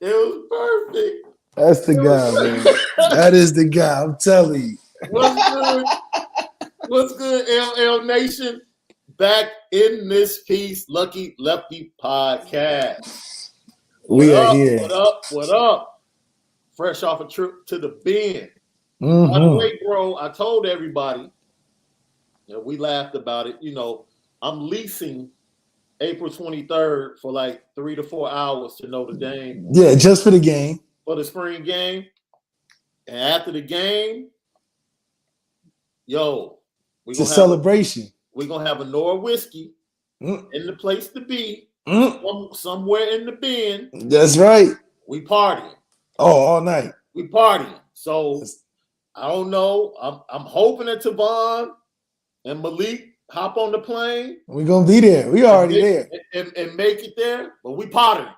It was perfect. That's the guy, man. That is the guy. I'm telling you. What's good? What's good, LL Nation? Back in this piece, Lucky Lefty podcast. We are here. What up? What up? Fresh off a trip to the Bend. Mm-hmm. By the way, bro, I told everybody, we laughed about it. I'm leasing April 23rd for like 3 to 4 hours to Notre Dame. Yeah, just for the game. For the spring game. And after the game, it's a celebration. We're going to have Onora Whisky in the place to be, somewhere in the Bend. That's right. We partying. Oh, all night. We partying. So, I don't know. I'm hoping that Tavon and Malik hop on the plane. We're going to be there. We already there. And make it there. But we partying.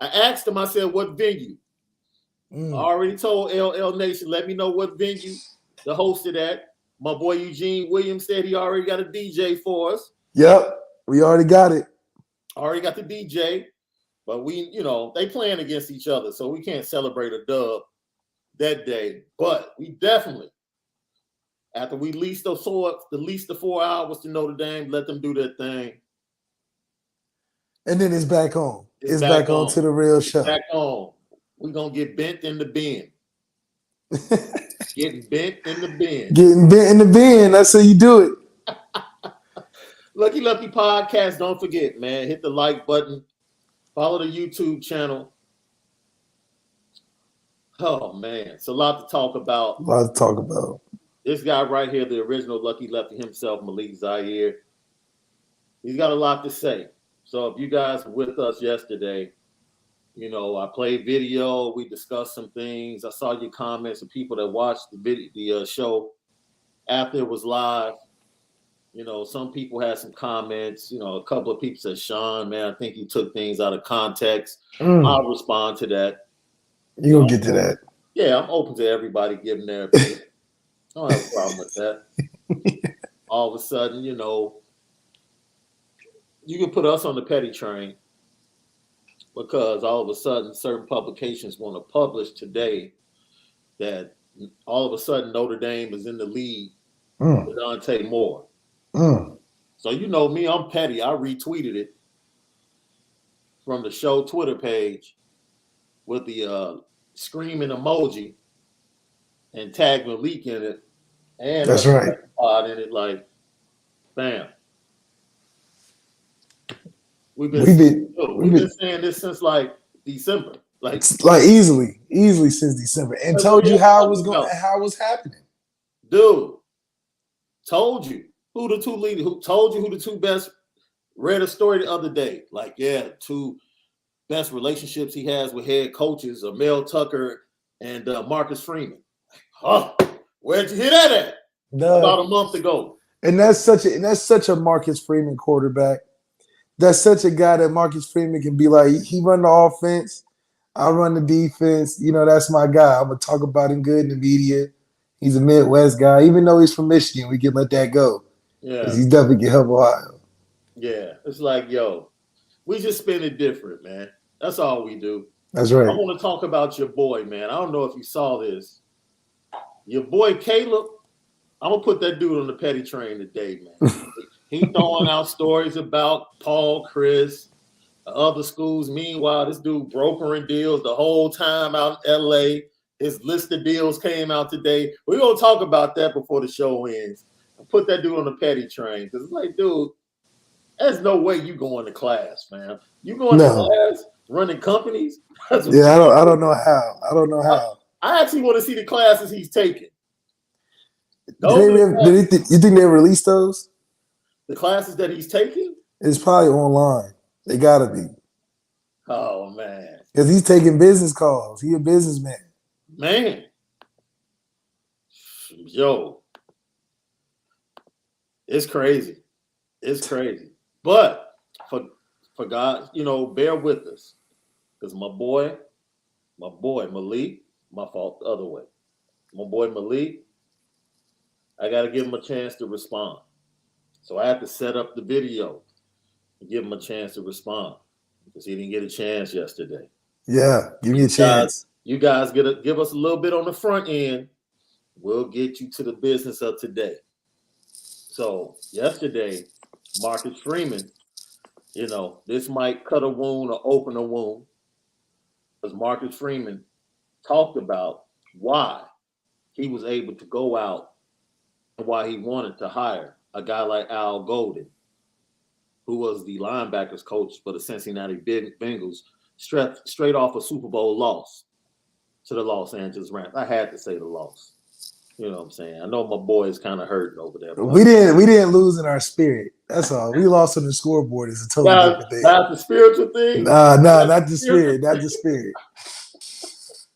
I asked him, I said, what venue? I already told LL Nation, let me know what venue the host of that. My boy Eugene Williams said he already got a DJ for us. Yep, we already got it. Already got the DJ. But they playing against each other, so we can't celebrate a dub that day. But we definitely, after we lease the 4 hours to Notre Dame, let them do their thing. And then it's back on. It's back on to the real show. Back on. We're going to get bent in the Bend. Getting bent in the Bend. Getting bent in the Bend. That's how you do it. Lucky Lefty Podcast. Don't forget, man. Hit the like button. Follow the YouTube channel. Oh, man. It's a lot to talk about. This guy right here, the original Lucky Lefty himself, Malik Zaire. He's got a lot to say. So if you guys were with us yesterday, I played video. We discussed some things. I saw your comments of people that watched the show after it was live. Some people had some comments. A couple of people said, Shaun, man, I think you took things out of context. I'll respond to that. You're going to get to that. Yeah, I'm open to everybody giving their opinion. I don't have a problem with that. All of a sudden, you can put us on the petty train. Because all of a sudden, certain publications want to publish today that all of a sudden Notre Dame is in the lead with Dante Moore. So me, I'm petty. I retweeted it from the show Twitter page with the screaming emoji and tagged Malik in it. And that's right. In it, like, bam. We've been saying this since like December, like easily since December, and told you how it was going, how it was happening. Dude, told you who the two leaders. Who told you who the two best? Read a story the other day. Like, two best relationships he has with head coaches are Mel Tucker and Marcus Freeman. Huh? Where'd you hear that at? About a month ago. And that's such a Marcus Freeman quarterback. That's such a guy that Marcus Freeman can be like, he run the offense, I run the defense. That's my guy. I'm going to talk about him good in the media. He's a Midwest guy. Even though he's from Michigan, we can let that go. Yeah. Because he definitely can help Ohio. Yeah. It's like, we just spin it different, man. That's all we do. That's right. I want to talk about your boy, man. I don't know if you saw this. Your boy, Caleb, I'm going to put that dude on the petty train today, man. He throwing out stories about Paul, Chris, other schools. Meanwhile, this dude brokering deals the whole time out in L.A. His list of deals came out today. We're going to talk about that before the show ends. Put that dude on the petty train. Because it's like, dude, there's no way you going to class, man. You going to class running companies? I don't know how. I actually want to see the classes he's taking. You think they released those? The classes that he's taking? It's probably online. They gotta be. Oh, man. Because he's taking business calls. He a businessman. Man. Yo. It's crazy. It's crazy. But for God, bear with us. Because my boy Malik, my fault the other way. My boy Malik, I got to give him a chance to respond. So I have to set up the video and give him a chance to respond. because he didn't get a chance yesterday. Yeah, give me a chance. You guys give us a little bit on the front end. We'll get you to the business of today. So yesterday, Marcus Freeman, this might cut a wound or open a wound, because Marcus Freeman talked about why he was able to go out and why he wanted to hire a guy like Al Golden, who was the linebackers coach for the Cincinnati Bengals, straight off a Super Bowl loss to the Los Angeles Rams. I had to say the loss. You know what I'm saying? I know my boy is kind of hurting over there. We didn't lose in our spirit. That's all. We lost on the scoreboard. Is a totally different thing. That's the spiritual thing? Nah, not the spirit. Not the spirit.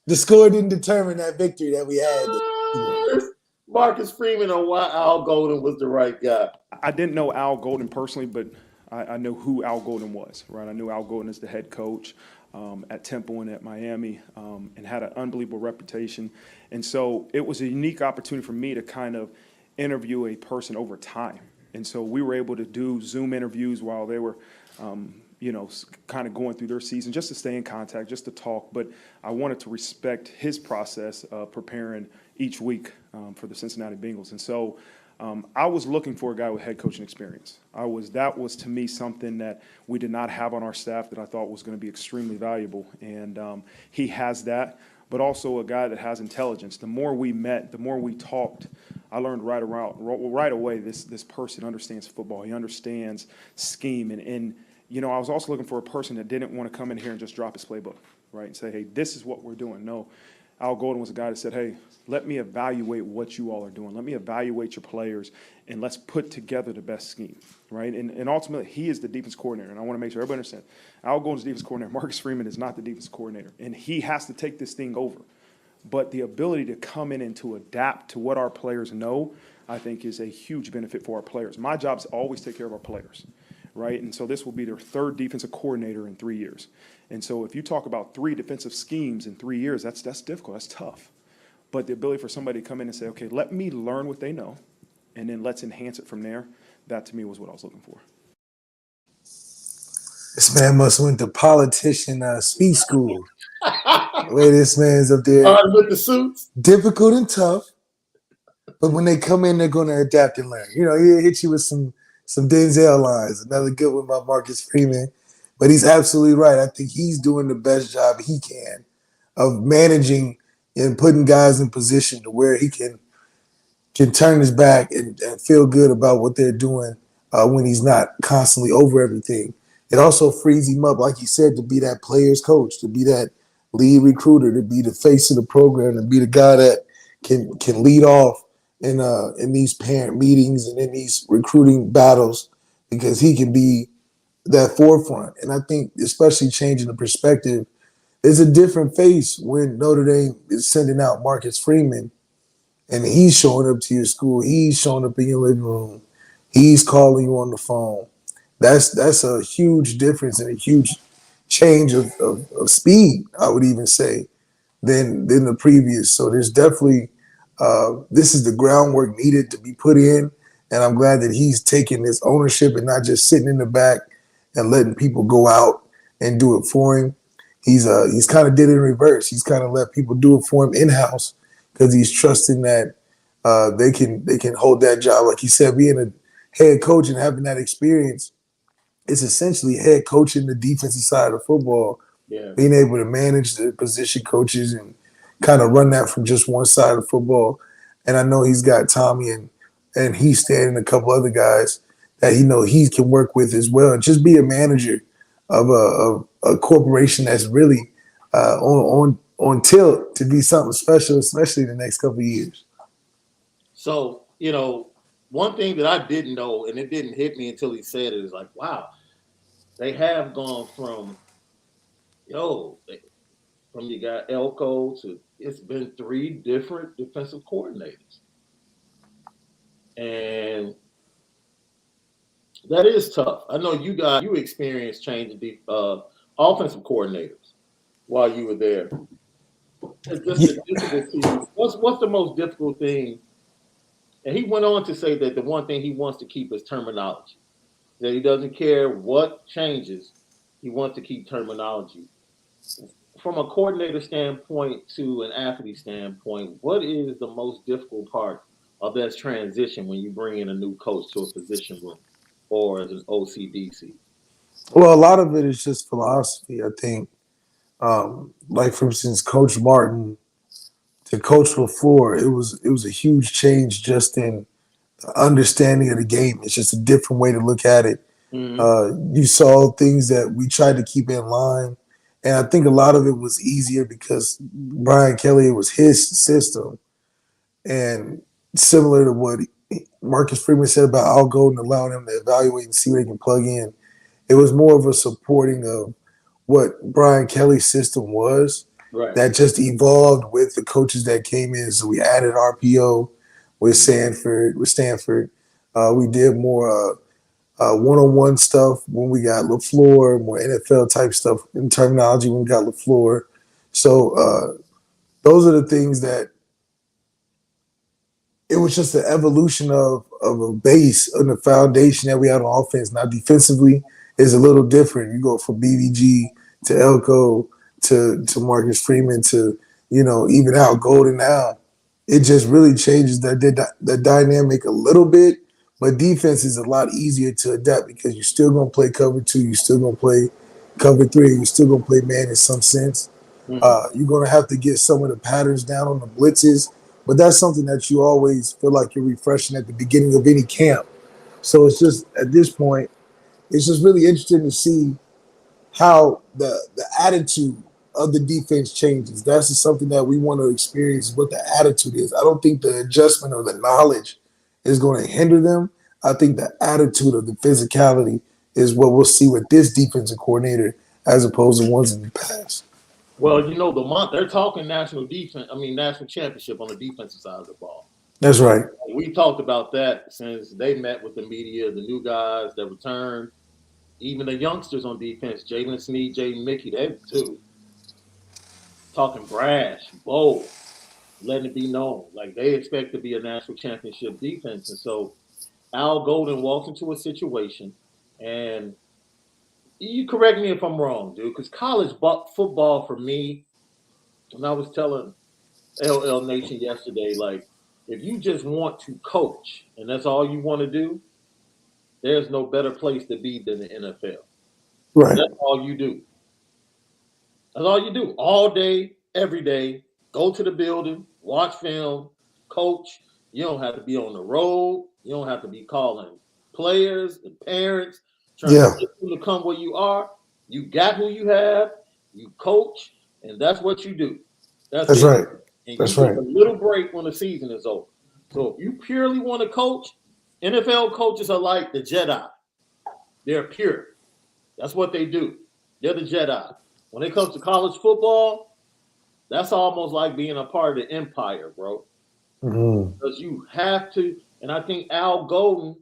The score didn't determine that victory that we had. Marcus Freeman on why Al Golden was the right guy. I didn't know Al Golden personally, but I know who Al Golden was, right? I knew Al Golden as the head coach at Temple and at Miami, and had an unbelievable reputation. And so it was a unique opportunity for me to kind of interview a person over time. And so we were able to do Zoom interviews while they were, kind of going through their season, just to stay in contact, just to talk. But I wanted to respect his process of preparing each week for the Cincinnati Bengals. And so I was looking for a guy with head coaching experience. That was to me something that we did not have on our staff that I thought was going to be extremely valuable. And he has that, but also a guy that has intelligence. The more we met, the more we talked, I learned right away this person understands football. He understands scheme. And I was also looking for a person that didn't want to come in here and just drop his playbook, right, and say, hey, this is what we're doing. No. Al Golden was a guy that said, hey, let me evaluate what you all are doing. Let me evaluate your players, and let's put together the best scheme, right? And ultimately, he is the defense coordinator, and I want to make sure everybody understands. Al Golden's defense coordinator. Marcus Freeman is not the defense coordinator, and he has to take this thing over. But the ability to come in and to adapt to what our players know, I think, is a huge benefit for our players. My job is to always take care of our players, right? And so this will be their third defensive coordinator in 3 years. And so if you talk about 3 defensive schemes in 3 years, that's difficult. That's tough. But the ability for somebody to come in and say, okay, let me learn what they know, and then let's enhance it from there, that to me was what I was looking for. This man must went to politician speech school. Where this man's up there. With the suits. Difficult and tough. But when they come in, they're going to adapt and learn. He'll hit you with some Denzel lines. Another good one by Marcus Freeman. But he's absolutely right. I think he's doing the best job he can of managing and putting guys in position to where he can turn his back and feel good about what they're doing when he's not constantly over everything. It also frees him up, like you said, to be that player's coach, to be that lead recruiter, to be the face of the program, to be the guy that can lead off in these parent meetings and in these recruiting battles, because he can be that forefront. And I think especially changing the perspective, there's a different face when Notre Dame is sending out Marcus Freeman and he's showing up to your school. He's showing up in your living room. He's calling you on the phone. That's a huge difference and a huge change of speed, I would even say, than the previous. So there's definitely this is the groundwork needed to be put in. And I'm glad that he's taking this ownership and not just sitting in the back and letting people go out and do it for him. He's kind of did it in reverse. He's kind of let people do it for him in-house because he's trusting that they can hold that job. Like you said, being a head coach and having that experience, it's essentially head coaching the defensive side of football, being able to manage the position coaches and kind of run that from just one side of football. And I know he's got Tommy and he's standing a couple other guys that he can work with as well, and just be a manager of a corporation that's really on tilt to be something special, especially in the next couple of years. So, one thing that I didn't know, and it didn't hit me until he said it, is like, wow, they have gone from you got Elko to it's been 3 different defensive coordinators. And that is tough. I know you experienced changing the offensive coordinators while you were there. What's the most difficult thing? And he went on to say that the one thing he wants to keep is terminology. That he doesn't care what changes. he wants to keep terminology. From a coordinator standpoint to an athlete standpoint, what is the most difficult part of that transition when you bring in a new coach to a position room or as an OCDC? Well, a lot of it is just philosophy. I think, like for instance, Coach Martin to Coach LaFleur, it was a huge change just in understanding of the game. It's just a different way to look at it. Mm-hmm. You saw things that we tried to keep in line. And I think a lot of it was easier because Brian Kelly, it was his system. And similar to what Marcus Freeman said about Al Golden, allowing him to evaluate and see what he can plug in, it was more of a supporting of what Brian Kelly's system was Right. that just evolved with the coaches that came in. So we added RPO with Stanford. We did more one-on-one stuff when we got LaFleur, more NFL type stuff in terminology when we got LaFleur. So those are the things that it was just an evolution of a base and a foundation that we had on offense. Now defensively is a little different. You go from BBG to Elko to Marcus Freeman to even Al Golden now. It just really changes the dynamic a little bit. But defense is a lot easier to adapt because you're still going to play cover 2, you're still going to play cover 3, you're still going to play man in some sense. Mm-hmm. You're going to have to get some of the patterns down on the blitzes, but that's something that you always feel like you're refreshing at the beginning of any camp. So it's just at this point, it's just really interesting to see how the attitude of the defense changes. That's just something that we want to experience what the attitude is. I don't think the adjustment or the knowledge is going to hinder them. I think the attitude of the physicality is what we'll see with this defensive coordinator as opposed to ones in the past. Well, they're talking national championship on the defensive side of the ball. That's right. We talked about that since they met with the media, the new guys that returned, even the youngsters on defense, Jalen Snead, Jaden Mickey, they too. Talking brash, bold, letting it be known. Like they expect to be a national championship defense. And so Al Golden walks into a situation, and you correct me if I'm wrong, dude, because college football for me, and I was telling LL Nation yesterday, like, if you just want to coach and that's all you want to do, there's no better place to be than the NFL. Right. That's all you do. That's all you do. All day, every day, go to the building, watch film, coach. You don't have to be on the road. You don't have to be calling players and parents, trying to get them to come where you are. You got who you have, you coach, and that's what you do. That's it. Right. And That's you right. get a little break when the season is over. So if you purely want to coach, NFL coaches are like the Jedi. They're pure. That's what they do. They're the Jedi. When it comes to college football, that's almost like being a part of the empire, bro. Mm-hmm. Because you have to, and I think Al Golden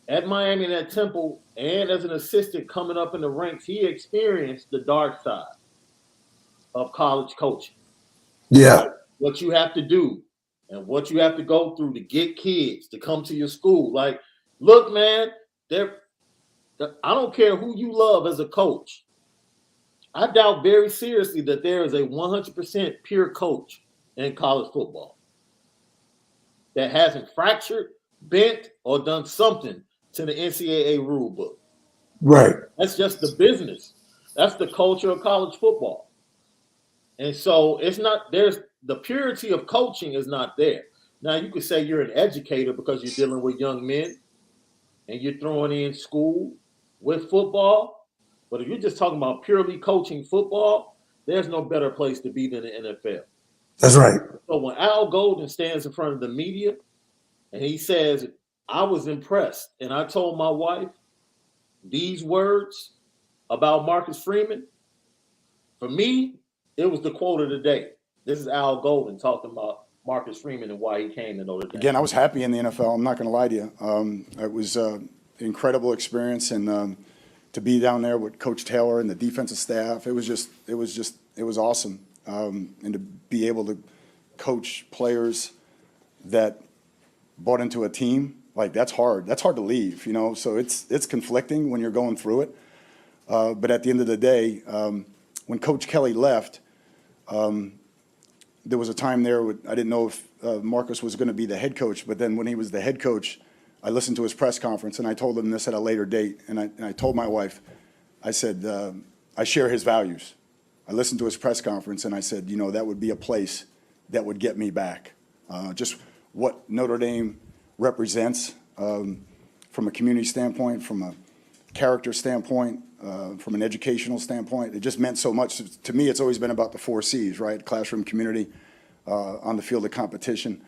at Miami and at Temple and as an assistant coming up in the ranks, he experienced the dark side of college coaching. Yeah. What you have to do and what you have to go through to get kids to come to your school. Like, look, man, I don't care who you love as a coach. I doubt very seriously that there is a 100% pure coach in college football that hasn't fractured, bent, or done something to the NCAA rule book. Right. That's just the business. That's the culture of college football. And so there's the purity of coaching is not there. Now you could say you're an educator because you're dealing with young men and you're throwing in school with football. But if you're just talking about purely coaching football, there's no better place to be than the NFL. That's right. So when Al Golden stands in front of the media and he says, I was impressed, and I told my wife these words about Marcus Freeman, for me, it was the quote of the day. This is Al Golden talking about Marcus Freeman and why he came to Notre Dame. Again, I was happy in the NFL. I'm not going to lie to you. It was an incredible experience, and to be down there with Coach Taylor and the defensive staff, it was awesome. And to be able to coach players that bought into a team, like that's hard. That's hard to leave, So it's conflicting when you're going through it. But at the end of the day, when Coach Kelly left, there was a time there I didn't know if Marcus was going to be the head coach, but then when he was the head coach, I listened to his press conference, and I told him this at a later date, and I told my wife, I said, I share his values. I listened to his press conference, and I said, you know, that would be a place that would get me back. Just what Notre Dame represents from a community standpoint, from a character standpoint, from an educational standpoint. It just meant so much. To me, it's always been about the 4 C's, right? Classroom, community, on the field of competition,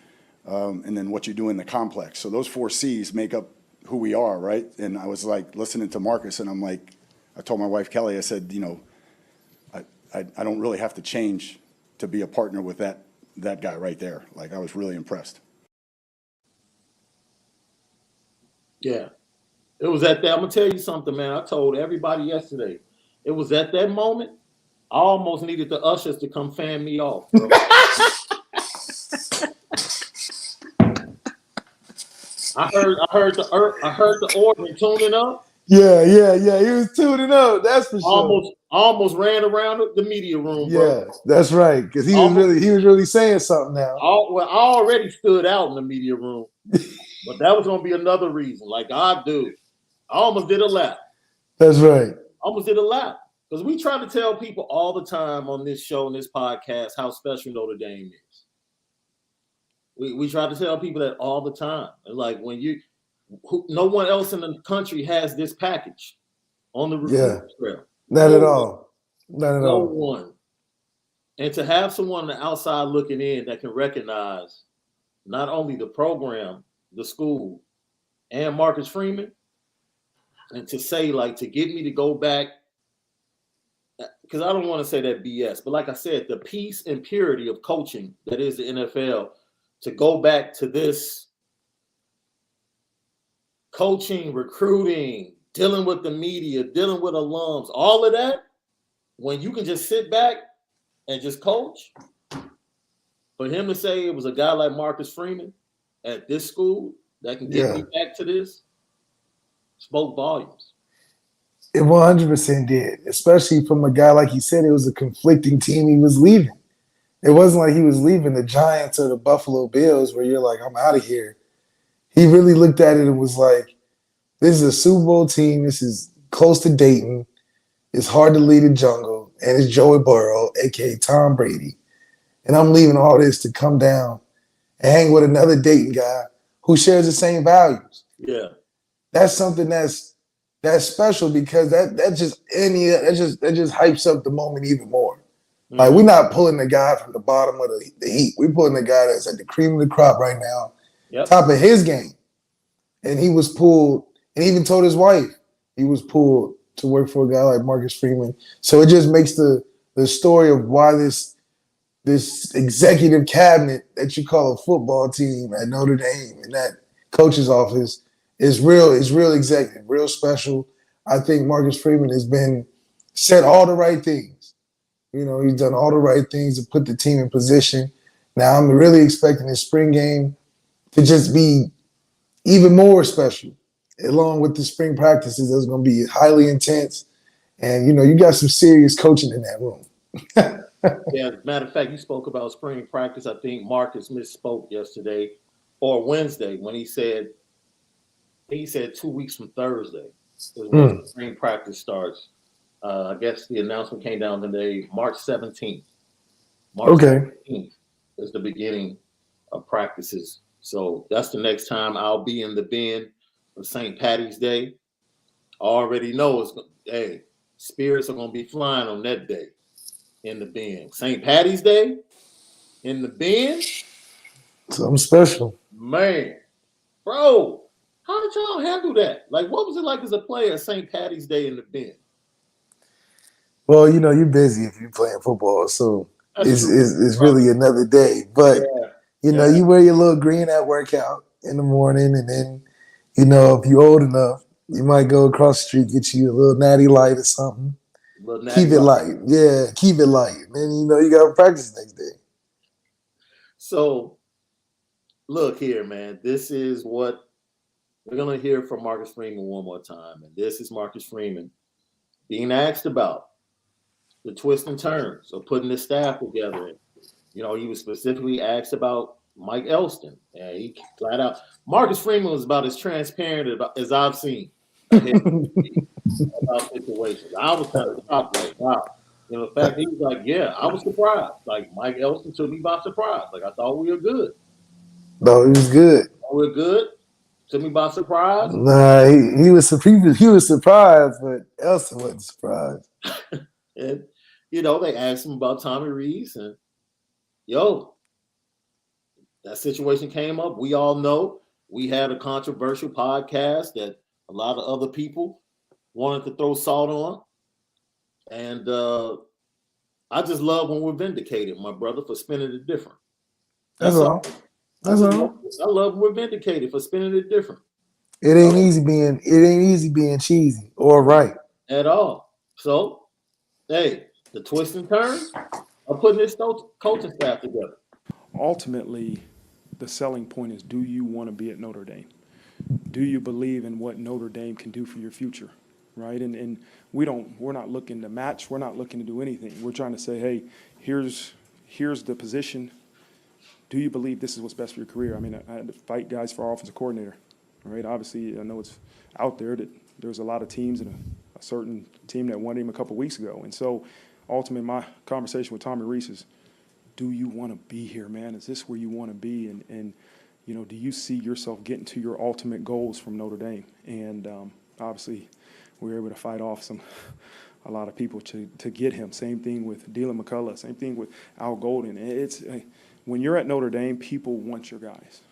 and then what you do in the complex. So those 4 C's make up who we are, right? And I was like listening to Marcus, and I'm like, I told my wife, Kelly, I said, you know, I don't really have to change to be a partner with that guy right there. Like, I was really impressed. Yeah. It was at that, I'm going to tell you something, man. I told everybody yesterday. It was at that moment, I almost needed the ushers to come fan me off, bro. I heard the organ tuning up. Yeah. He was tuning up. That's for sure. Almost ran around the media room, bro. Yeah, that's right. Because he was really saying something now. I already stood out in the media room, but that was gonna be another reason. Like I almost did a lap. That's right. Almost did a lap because we try to tell people all the time on this show and this podcast how special Notre Dame is. We try to tell people that all the time. And like when no one else in the country has this package on the recruitment trail. Not at all. Not at all. No one. And to have someone on the outside looking in that can recognize not only the program, the school, and Marcus Freeman, and to say, like, to get me to go back, because I don't want to say that BS, but like I said, the peace and purity of coaching that is the NFL, to go back to this coaching, recruiting, dealing with the media, dealing with alums, all of that, when you can just sit back and just coach, for him to say it was a guy like Marcus Freeman at this school that can get me back to this, spoke volumes. It 100% did, especially from a guy, like he said, it was a conflicting team he was leaving. It wasn't like he was leaving the Giants or the Buffalo Bills where you're like, I'm out of here. He really looked at it and was like, this is a Super Bowl team. This is close to Dayton. It's hard to lead a jungle. And it's Joey Burrow, a.k.a. Tom Brady. And I'm leaving all this to come down and hang with another Dayton guy who shares the same values. Yeah. That's something that's special because that just hypes up the moment even more. Mm-hmm. Like, we're not pulling the guy from the bottom of the heap. We're pulling the guy that's at the cream of the crop right now, top of his game. And he was pulled, and he even told his wife he was pulled to work for a guy like Marcus Freeman. So it just makes the story of why this executive cabinet that you call a football team at Notre Dame and that coach's office is real executive, real special. I think Marcus Freeman has said all the right things. You know, he's done all the right things to put the team in position. Now I'm really expecting this spring game to just be even more special, along with the spring practices that's going to be highly intense. And, you know, you got some serious coaching in that room. Yeah, as a matter of fact, you spoke about spring practice. I think Marcus misspoke yesterday or Wednesday when he said 2 weeks from Thursday is when spring practice starts. I guess the announcement came down today, March 17th. March 17th is the beginning of practices. So that's the next time I'll be in the Bend for St. Patty's Day. I already know spirits are going to be flying on that day in the Bend. St. Patty's Day in the Bend. Something special. Man, bro, how did y'all handle that? Like, what was it like as a player at St. Patty's Day in the Bend? Well, you know, you're busy if you're playing football, so it's really another day. But, you know, you wear your little green at workout in the morning, and then, you know, if you're old enough, you might go across the street, get you a little natty light or something. Keep it light. Yeah, keep it light. And then, you know, you got to practice next day. So, look here, man. This is what we're going to hear from Marcus Freeman one more time. And this is Marcus Freeman being asked about the twists and turns of putting the staff together. You know, he was specifically asked about Mike Elston, and he flat out. Marcus Freeman was about as transparent as I've seen about situations. I was kind of shocked, like, wow. You know, the fact he was like, yeah, I was surprised. Like, Mike Elston took me by surprise. Like, I thought we were good. No, he was good. We're good. Took me by surprise. Nah, he was surprised, but Elsa wasn't surprised. And, you know, they asked him about Tommy Rees, and yo, that situation came up. We all know we had a controversial podcast that a lot of other people wanted to throw salt on. And I just love when we're vindicated, my brother, for spinning it different. That's all. That's all. I love when we're vindicated for spinning it different. It ain't easy being cheesy or right. At all. So, hey, the twist and turn of putting this coaching staff together. Ultimately, the selling point is, do you want to be at Notre Dame? Do you believe in what Notre Dame can do for your future? Right? And we're not looking to match. We're not looking to do anything. We're trying to say, hey, here's the position. Do you believe this is what's best for your career? I mean, I had to fight guys for our offensive coordinator, right? Obviously, I know it's out there that there's a lot of teams and a certain team that wanted him a couple weeks ago. And so ultimately my conversation with Tommy Rees is, do you want to be here, man? Is this where you want to be? And you know, do you see yourself getting to your ultimate goals from Notre Dame? And obviously we were able to fight off a lot of people to get him. Same thing with Dylan McCullough. Same thing with Al Golden. It's when you're at Notre Dame, people want your guys.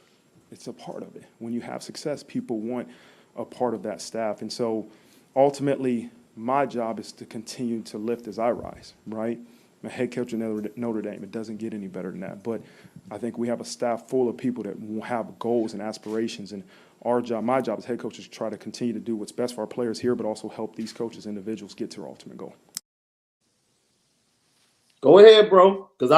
It's a part of it. When you have success, people want a part of that staff. And so ultimately, my job is to continue to lift as I rise, right? I'm a head coach at Notre Dame. It doesn't get any better than that. But I think we have a staff full of people that have goals and aspirations. And my job as head coach is to try to continue to do what's best for our players here, but also help these coaches, individuals, get to their ultimate goal. Go ahead, bro. Because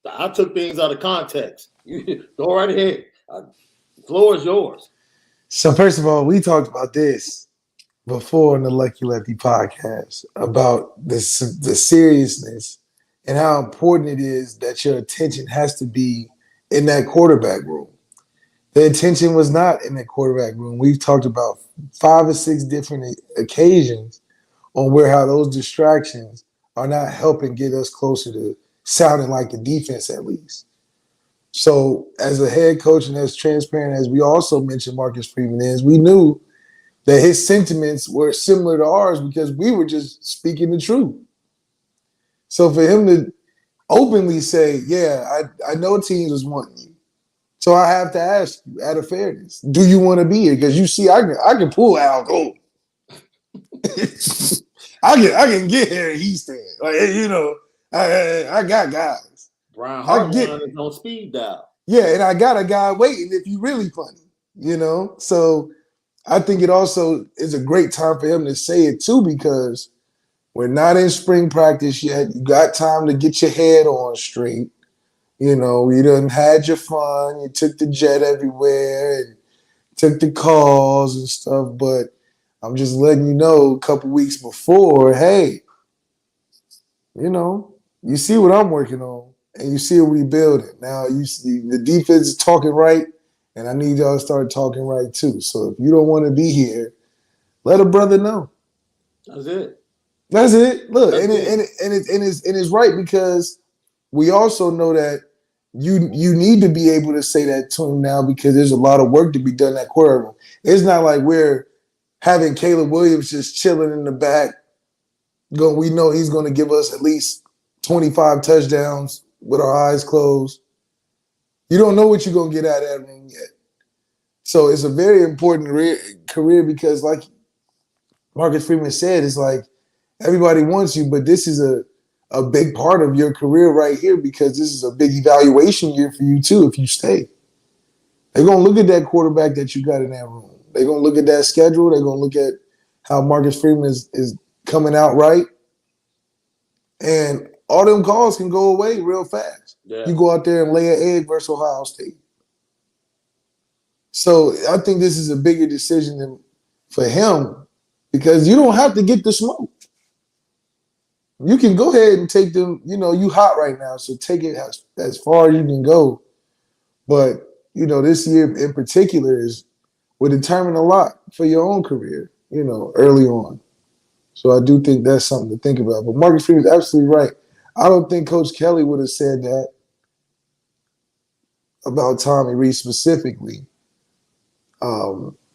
I took things out of context. You go right ahead. The floor is yours. So first of all, we talked about this before in the Lucky Lefty podcast about the seriousness and how important it is that your attention has to be in that quarterback room. The attention was not in the quarterback room. We've talked about 5 or 6 different occasions on how those distractions are not helping get us closer to sounding like the defense at least. So as a head coach and as transparent as we also mentioned Marcus Freeman is, we knew that his sentiments were similar to ours because we were just speaking the truth. So for him to openly say, yeah, I know teams was wanting you. So I have to ask you, out of fairness, do you want to be here? Because you see, I can pull Al Golden. I can get here and he's there. Like, you know, I got guys. Brian Hartline is on speed dial. Yeah, and I got a guy waiting if you really funny, you know? So I think it also is a great time for him to say it too, because we're not in spring practice yet. You got time to get your head on straight. You know, you done had your fun. You took the jet everywhere and took the calls and stuff. But I'm just letting you know a couple weeks before, hey, you know, you see what I'm working on and you see what we building. Now you see the defense is talking right, and I need y'all to start talking right too. So if you don't want to be here, let a brother know. That's it. That's it. Look, it's right, because we also know that you need to be able to say that to him now, because there's a lot of work to be done at quarterback room. It's not like we're having Caleb Williams just chilling in the back. We know he's going to give us at least 25 touchdowns with our eyes closed. You don't know what you're going to get out of that room yet. So it's a very important career because, like Marcus Freeman said, it's like everybody wants you, but this is a big part of your career right here, because this is a big evaluation year for you too if you stay. They're going to look at that quarterback that you got in that room. They're going to look at that schedule. They're going to look at how Marcus Freeman is coming out right. And all them calls can go away real fast. Yeah. You go out there and lay an egg versus Ohio State. So I think this is a bigger decision for him because you don't have to get the smoke. You can go ahead and take them. You know, you hot right now, so take it as far as you can go. But you know, this year in particular will determine a lot for your own career. You know, early on. So I do think that's something to think about. But Marcus Freeman is absolutely right. I don't think Coach Kelly would have said that about Tommy Rees specifically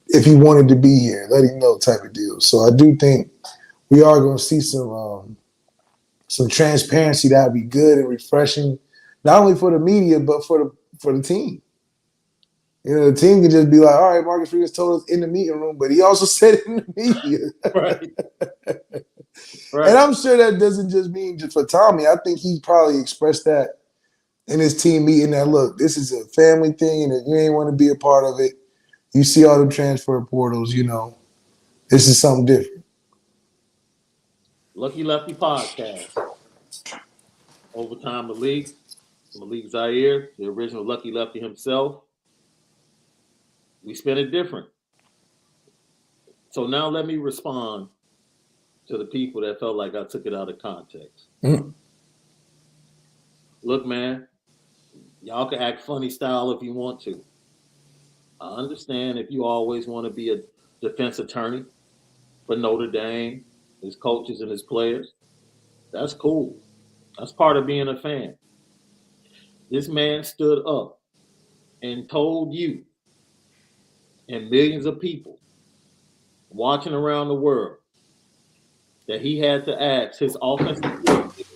if he wanted to be here, let him know type of deal. So I do think we are going to see some transparency that would be good and refreshing, not only for the media but for the team. You know, the team can just be like, all right, Marcus Freeman told us in the meeting room, but he also said it in the media. Right. And I'm sure that doesn't just mean just for Tommy. I think he probably expressed that in his team meeting that, look, this is a family thing and if you ain't want to be a part of it, you see all the transfer portals, you know, this is something different. Lucky Lefty podcast. Overtime Malik Zaire, the original Lucky Lefty himself. We spent it different. So now let me respond to the people that felt like I took it out of context. Mm-hmm. Look, man, y'all can act funny style if you want to. I understand if you always want to be a defense attorney for Notre Dame, his coaches and his players. That's cool. That's part of being a fan. This man stood up and told you and millions of people watching around the world that he had to ask his offensive coordinator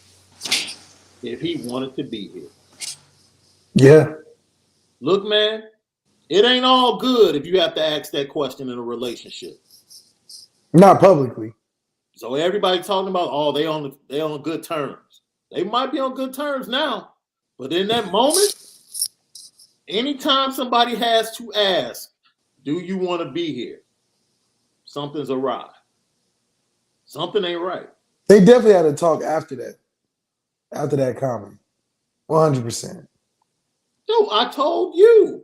if he wanted to be here. Yeah. Look, man, it ain't all good if you have to ask that question in a relationship. Not publicly. So everybody talking about, oh, they on good terms. They might be on good terms now, but in that moment, anytime somebody has to ask, do you want to be here? Something's awry. Something ain't right. They definitely had to talk after that comment. 100%. Yo, I told you.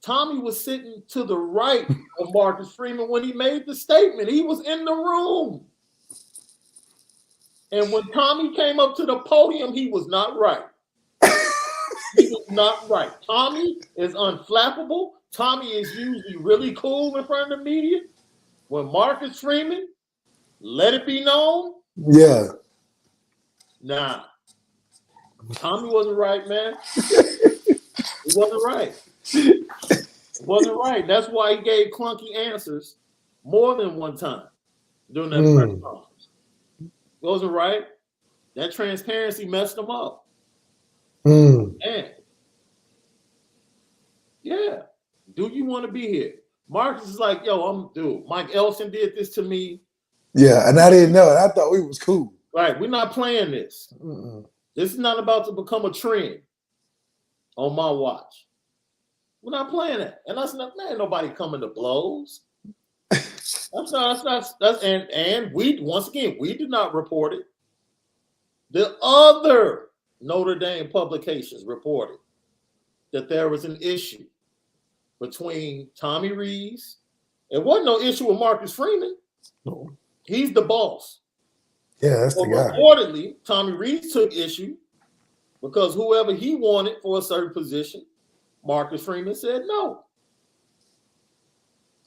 Tommy was sitting to the right of Marcus Freeman when he made the statement. He was in the room. And when Tommy came up to the podium, he was not right. He was not right. Tommy is unflappable. Tommy is usually really cool in front of the media. When Marcus Freeman, let it be known. Yeah. Nah. Tommy wasn't right, man. He wasn't right. It wasn't right. That's why he gave clunky answers more than one time during that press conference. It wasn't right. That transparency messed him up. Man. Yeah. Do you want to be here? Marcus is like, yo, Mike Elson did this to me. Yeah, and I didn't know it. I thought we was cool. Right. We're not playing this. This is not about to become a trend on my watch. We're not playing that. And that's not, man, nobody coming to blows. And we, once again, we did not report it. The other Notre Dame publications reported that there was an issue between Tommy Rees. It wasn't no issue with Marcus Freeman. No. He's the boss. Yeah, that's the guy. Reportedly, Tommy Rees took issue because whoever he wanted for a certain position, Marcus Freeman said no.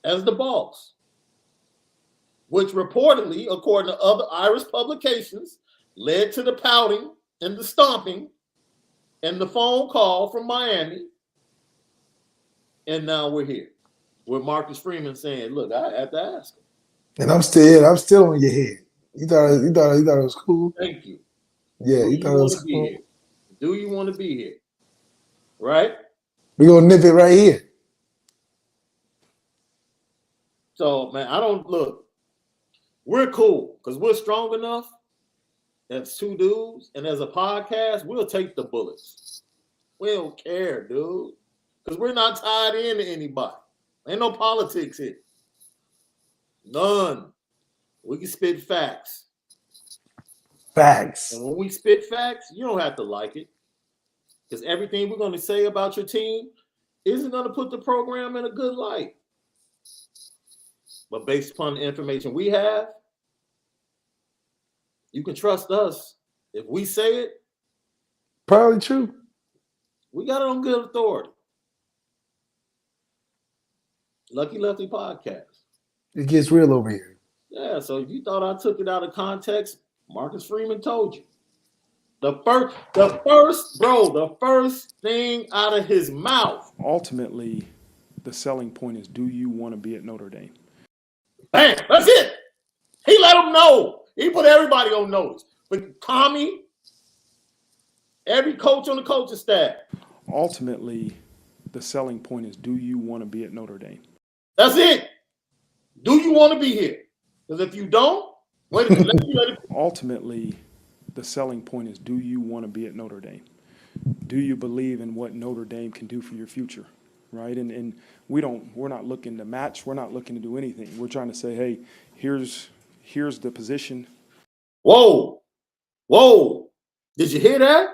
As the boss. Which reportedly, according to other Irish publications, led to the pouting and the stomping and the phone call from Miami. And now we're here with Marcus Freeman saying, look, I have to ask him. And I'm still on your head. You thought it was cool? Thank you. Yeah, you thought it was cool. Here? Do you want to be here? Right? We're gonna nip it right here. So, man, we're cool because we're strong enough as two dudes, and as a podcast, we'll take the bullets. We don't care, dude, because we're not tied into anybody. Ain't no politics here. None. We can spit facts. Facts. And when we spit facts, you don't have to like it. Because everything we're going to say about your team isn't going to put the program in a good light. But based upon the information we have, you can trust us. If we say it, Probably true. we got it on good authority. Lucky Lefty podcast. It gets real over here. Yeah, so if you thought I took it out of context, Marcus Freeman told you. The first thing out of his mouth. Ultimately, the selling point is, do you want to be at Notre Dame? Bam, that's it. He let them know. He put everybody on notice. But Tommy, every coach on the coaching staff. Ultimately, the selling point is, do you want to be at Notre Dame? That's it. Do you want to be here? Because if you don't, wait a minute. Let me Ultimately, the selling point is, do you want to be at Notre Dame? Do you believe in what Notre Dame can do for your future? Right? And we're not looking to match. We're not looking to do anything. We're trying to say, hey, here's the position. Whoa. Did you hear that?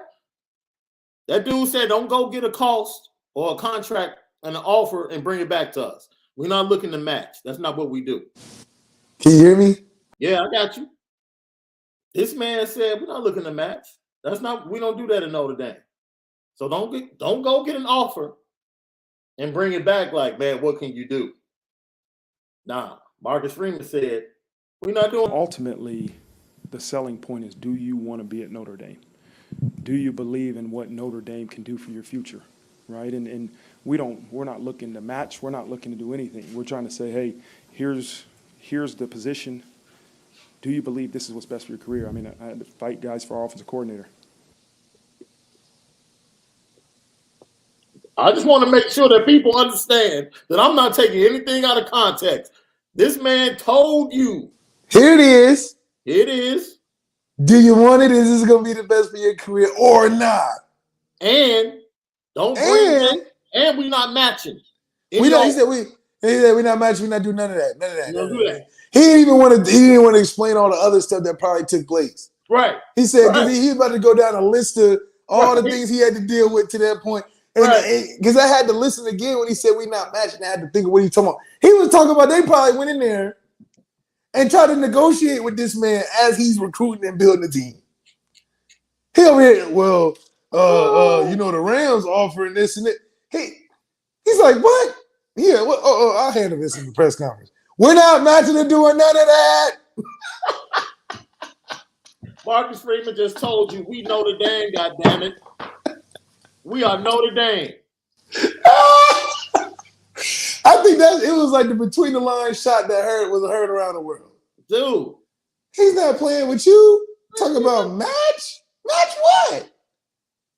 That dude said, don't go get a cost or a contract and an offer and bring it back to us. We're not looking to match. That's not what we do. Can you hear me? Yeah, I got you. This man said, we're not looking to match. We don't do that in Notre Dame. So don't go get an offer and bring it back like, man, what can you do? Nah, Marcus Freeman said, we're not doing. Ultimately, the selling point is, do you want to be at Notre Dame? Do you believe in what Notre Dame can do for your future? Right? And we're not looking to match. We're not looking to do anything. We're trying to say, hey, here's the position. Do you believe this is what's best for your career? I mean, I had to fight guys for our offensive coordinator. I just want to make sure that people understand that I'm not taking anything out of context. This man told you. Here it is. It is. Do you want it? Is this going to be the best for your career or not? And don't bring it. And we're not matching. He said we're not matching. We're not doing none of that. Don't do that. He didn't even want to explain all the other stuff that probably took place. Right. He said because he was about to go down a list of all the things he had to deal with to that point. Because I had to listen again when he said we're not matching. I had to think of what he was talking about. He was talking about they probably went in there and tried to negotiate with this man as he's recruiting and building the team. He over here, the Rams offering this and that. He's like, what? Yeah, I'll handle this in the press conference. We're not matching and doing none of that. Marcus Freeman just told you we Notre Dame, goddammit. We are Notre Dame. I think it was like the between the lines shot that was heard around the world. Dude. He's not playing with you. Talking about match? Match what?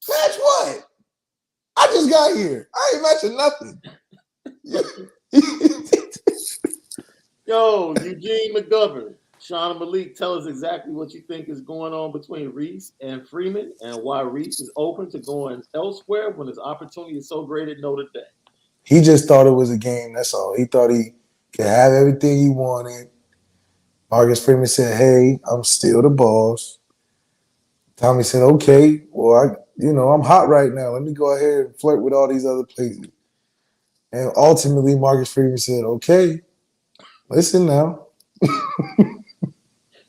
Match what? I just got here. I ain't matching nothing. Yo, Eugene McGovern, Shaun and Malik, tell us exactly what you think is going on between Rees and Freeman and why Rees is open to going elsewhere when his opportunity is so great at Notre Dame. He just thought it was a game, that's all. He thought he could have everything he wanted. Marcus Freeman said, hey, I'm still the boss. Tommy said, okay, well, I'm hot right now. Let me go ahead and flirt with all these other places. And ultimately, Marcus Freeman said, okay, listen now.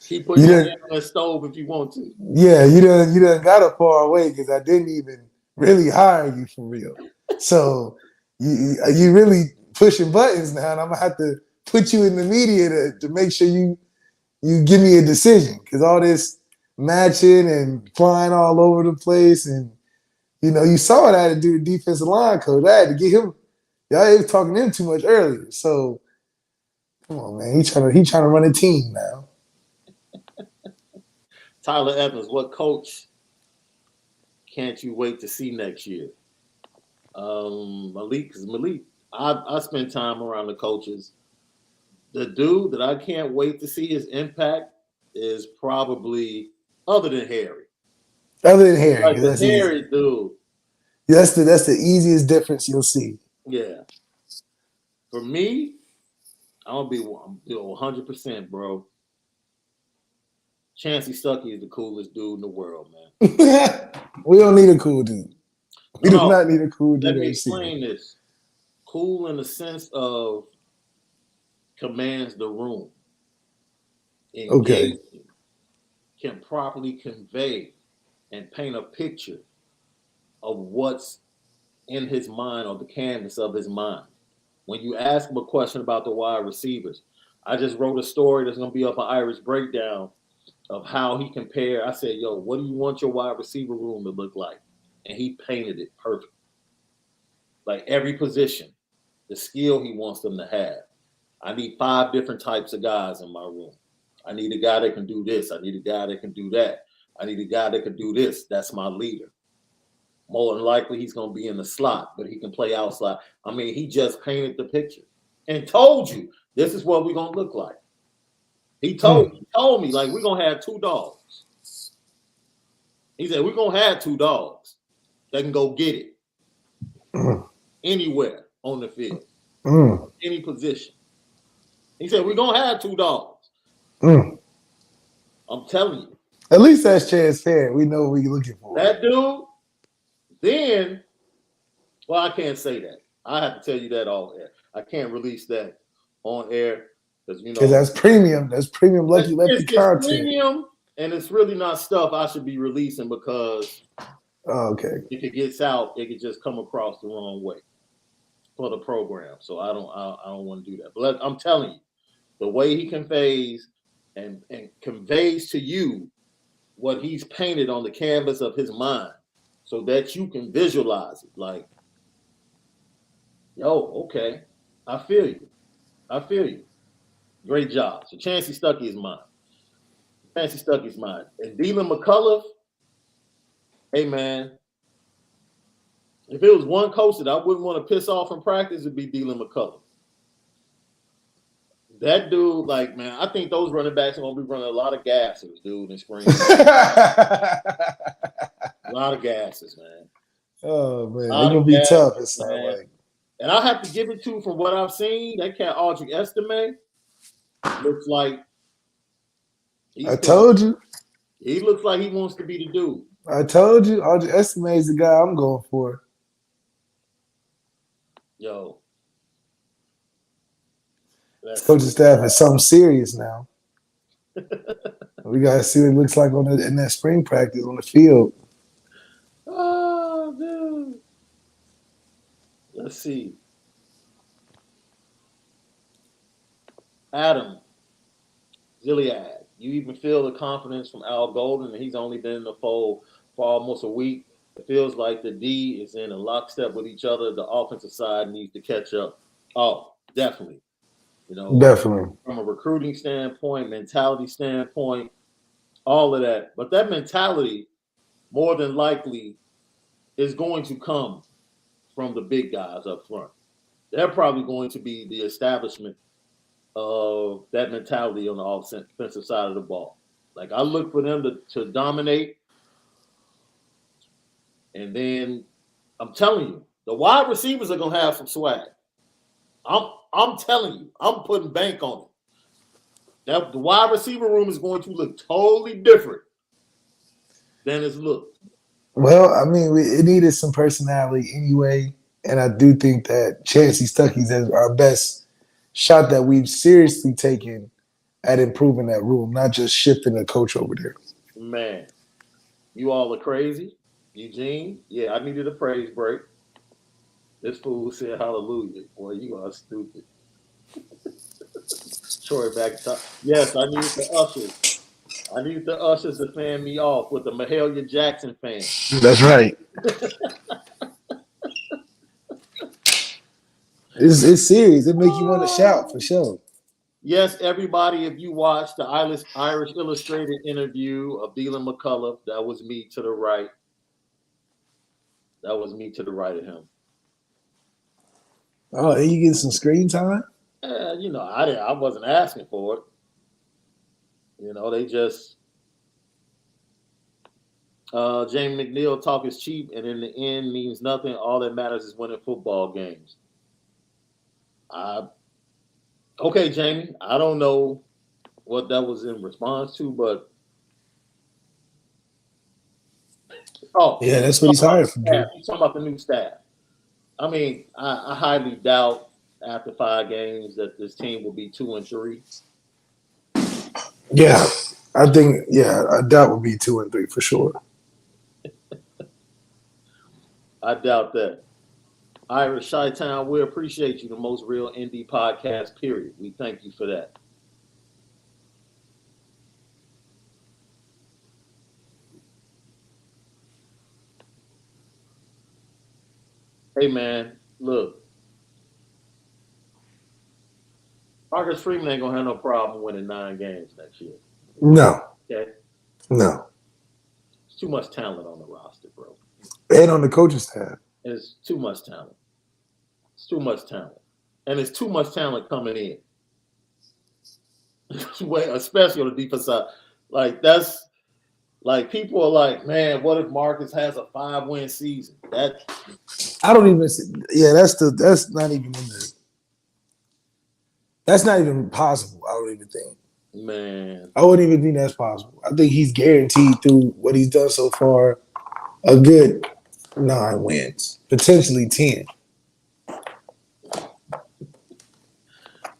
Keep putting your hand on the stove if you want to. Yeah, you done got it far away because I didn't even really hire you for real. So you really pushing buttons now, and I'm going to have to put you in the media to make sure you give me a decision because all this matching and flying all over the place and, you saw what I had to do to defensive line coach. I had to get him. Y'all was talking to him too much earlier. So, come on, man. He trying to run a team now. Tyler Evans, what coach can't you wait to see next year? Malik, I spend time around the coaches. The dude that I can't wait to see his impact is probably other than Harry. Other than Harry. Like the Harry easy. Dude. That's the easiest difference you'll see. Yeah. For me, I'm 100%, bro. Chancey Stuckey is the coolest dude in the world, man. We don't need a cool dude. We do not need a cool dude. Let me explain this. Cool in the sense of commands the room, Okay. engaging, can properly convey and paint a picture of what's in his mind or the canvas of his mind. When you ask him a question about the wide receivers, I just wrote a story that's going to be up an Irish breakdown of how he compared. I said, yo, what do you want your wide receiver room to look like? And he painted it perfect. Like every position, the skill he wants them to have. I need 5 different types of guys in my room. I need a guy that can do this. I need a guy that can do that. I need a guy that can do this. That's my leader. More than likely, he's going to be in the slot, but he can play outside. I mean, he just painted the picture and told you this is what we're going to look like. He told me, like, we're going to have 2 dogs. He said, we're going to have 2 dogs that can go get it anywhere on the field, any position. He said, we're going to have 2 dogs. I'm telling you. At least that's transparent. We know what we're looking for. That dude, then, well, I can't say that. I have to tell you that off air. I can't release that on air because that's premium. That's premium Lucky Lefty it's content. Premium, and it's really not stuff I should be releasing because if it gets out, it could just come across the wrong way for the program. So I don't want to do that. But I'm telling you, the way he conveys and conveys to you what he's painted on the canvas of his mind, so that you can visualize it. Like, yo, okay, I feel you. Great job. So Chancey Stuckey is mine. And Dylan McCullough, hey man, if it was one coach that I wouldn't want to piss off in practice, it'd be Dylan McCullough. That dude, like, man, I think those running backs are gonna be running a lot of gases, dude, in spring. A lot of gases, man. Oh man, they're gonna be tough. It sounds like. And I have to give it to, from what I've seen, that cat Audrey Estime looks like. I told you. He looks like he wants to be the dude. I told you. Audrey Estime is the guy I'm going for. Yo. Coaching staff is something serious now. We gotta see what it looks like in that spring practice on the field. Oh, dude. Let's see. Adam Ziliad, you even feel the confidence from Al Golden, and he's only been in the fold for almost a week. It feels like the D is in a lockstep with each other. The offensive side needs to catch up. Oh, definitely. Definitely. From a recruiting standpoint, mentality standpoint, all of that. But that mentality, more than likely, is going to come from the big guys up front. They're probably going to be the establishment of that mentality on the offensive side of the ball. Like, I look for them to dominate. And then I'm telling you, the wide receivers are going to have some swag. I'm telling you, I'm putting bank on it. That the wide receiver room is going to look totally different than it's looked. Well, I mean, it needed some personality anyway, and I do think that Chancey Stuckey's is our best shot that we've seriously taken at improving that room, not just shifting a coach over there. Man, you all are crazy. Eugene, yeah, I needed a praise break. This fool said hallelujah. Boy, you are stupid. Troy back top. Yes, I needed the ushers. I needed the ushers to fan me off with the Mahalia Jackson fan. That's right. It's serious. It make you want to shout for sure. Yes, everybody, if you watched the Irish Illustrated interview of Dylan McCullough, that was me to the right. That was me to the right of him. Oh, and you getting some screen time? I wasn't asking for it. They just Jamie McNeil talk is cheap, and in the end means nothing. All that matters is winning football games. Okay, Jamie, I don't know what that was in response to, but yeah, that's what he's hired for. He's talking about the new staff. I mean, I highly doubt after 5 games that this team will be 2-3? Yeah, I think. Yeah, I doubt would be 2 and 3 for sure. I doubt that. Irish Chi-Town, we appreciate you. The most real indie podcast, period. We thank you for that. Hey, man, look. Marcus Freeman ain't going to have no problem winning 9 games next year. No, Okay? no, It's too much talent on the roster, bro. and on the coaching staff. It's too much talent. It's too much talent. And it's too much talent coming in. Especially on the defense side. Like, that's like people are like, man, what if Marcus has a 5-win season? I don't even. Yeah, that's not even in the. That's not even possible. I don't even think. Man. I wouldn't even think that's possible. I think he's guaranteed through what he's done so far a good 9 wins, potentially 10.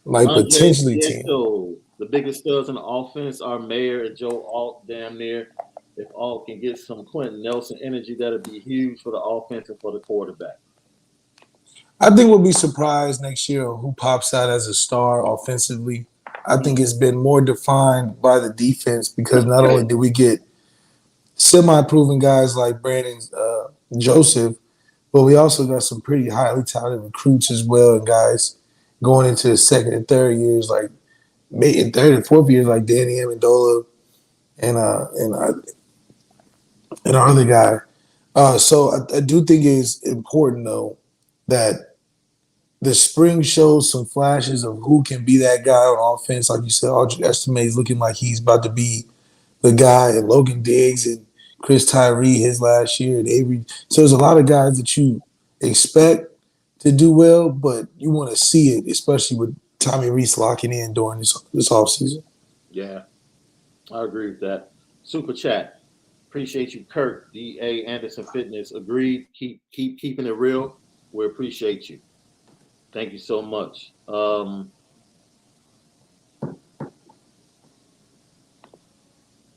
Like potentially 10. So the biggest studs in the offense are Mayer and Joe Alt damn near. If Alt can get some Quentin Nelson energy, that'll be huge for the offense and for the quarterback. I think we'll be surprised next year on who pops out as a star offensively. I think it's been more defined by the defense because not only did we get semi-proven guys like Brandon Joseph, but we also got some pretty highly talented recruits as well, and guys going into the second and third years, like in third and fourth years, like Danny Amendola and our other guy. So I do think it's important though that the spring shows some flashes of who can be that guy on offense. Like you said, Audrey Estime is looking like he's about to be the guy, and Logan Diggs and Chris Tyree his last year, and Avery. So there's a lot of guys that you expect to do well, but you want to see it, especially with Tommy Rees locking in during this offseason. Yeah, I agree with that. Super chat. Appreciate you, Kurt. D.A. Anderson Fitness. Agreed. Keep keeping it real. We appreciate you. Thank you so much.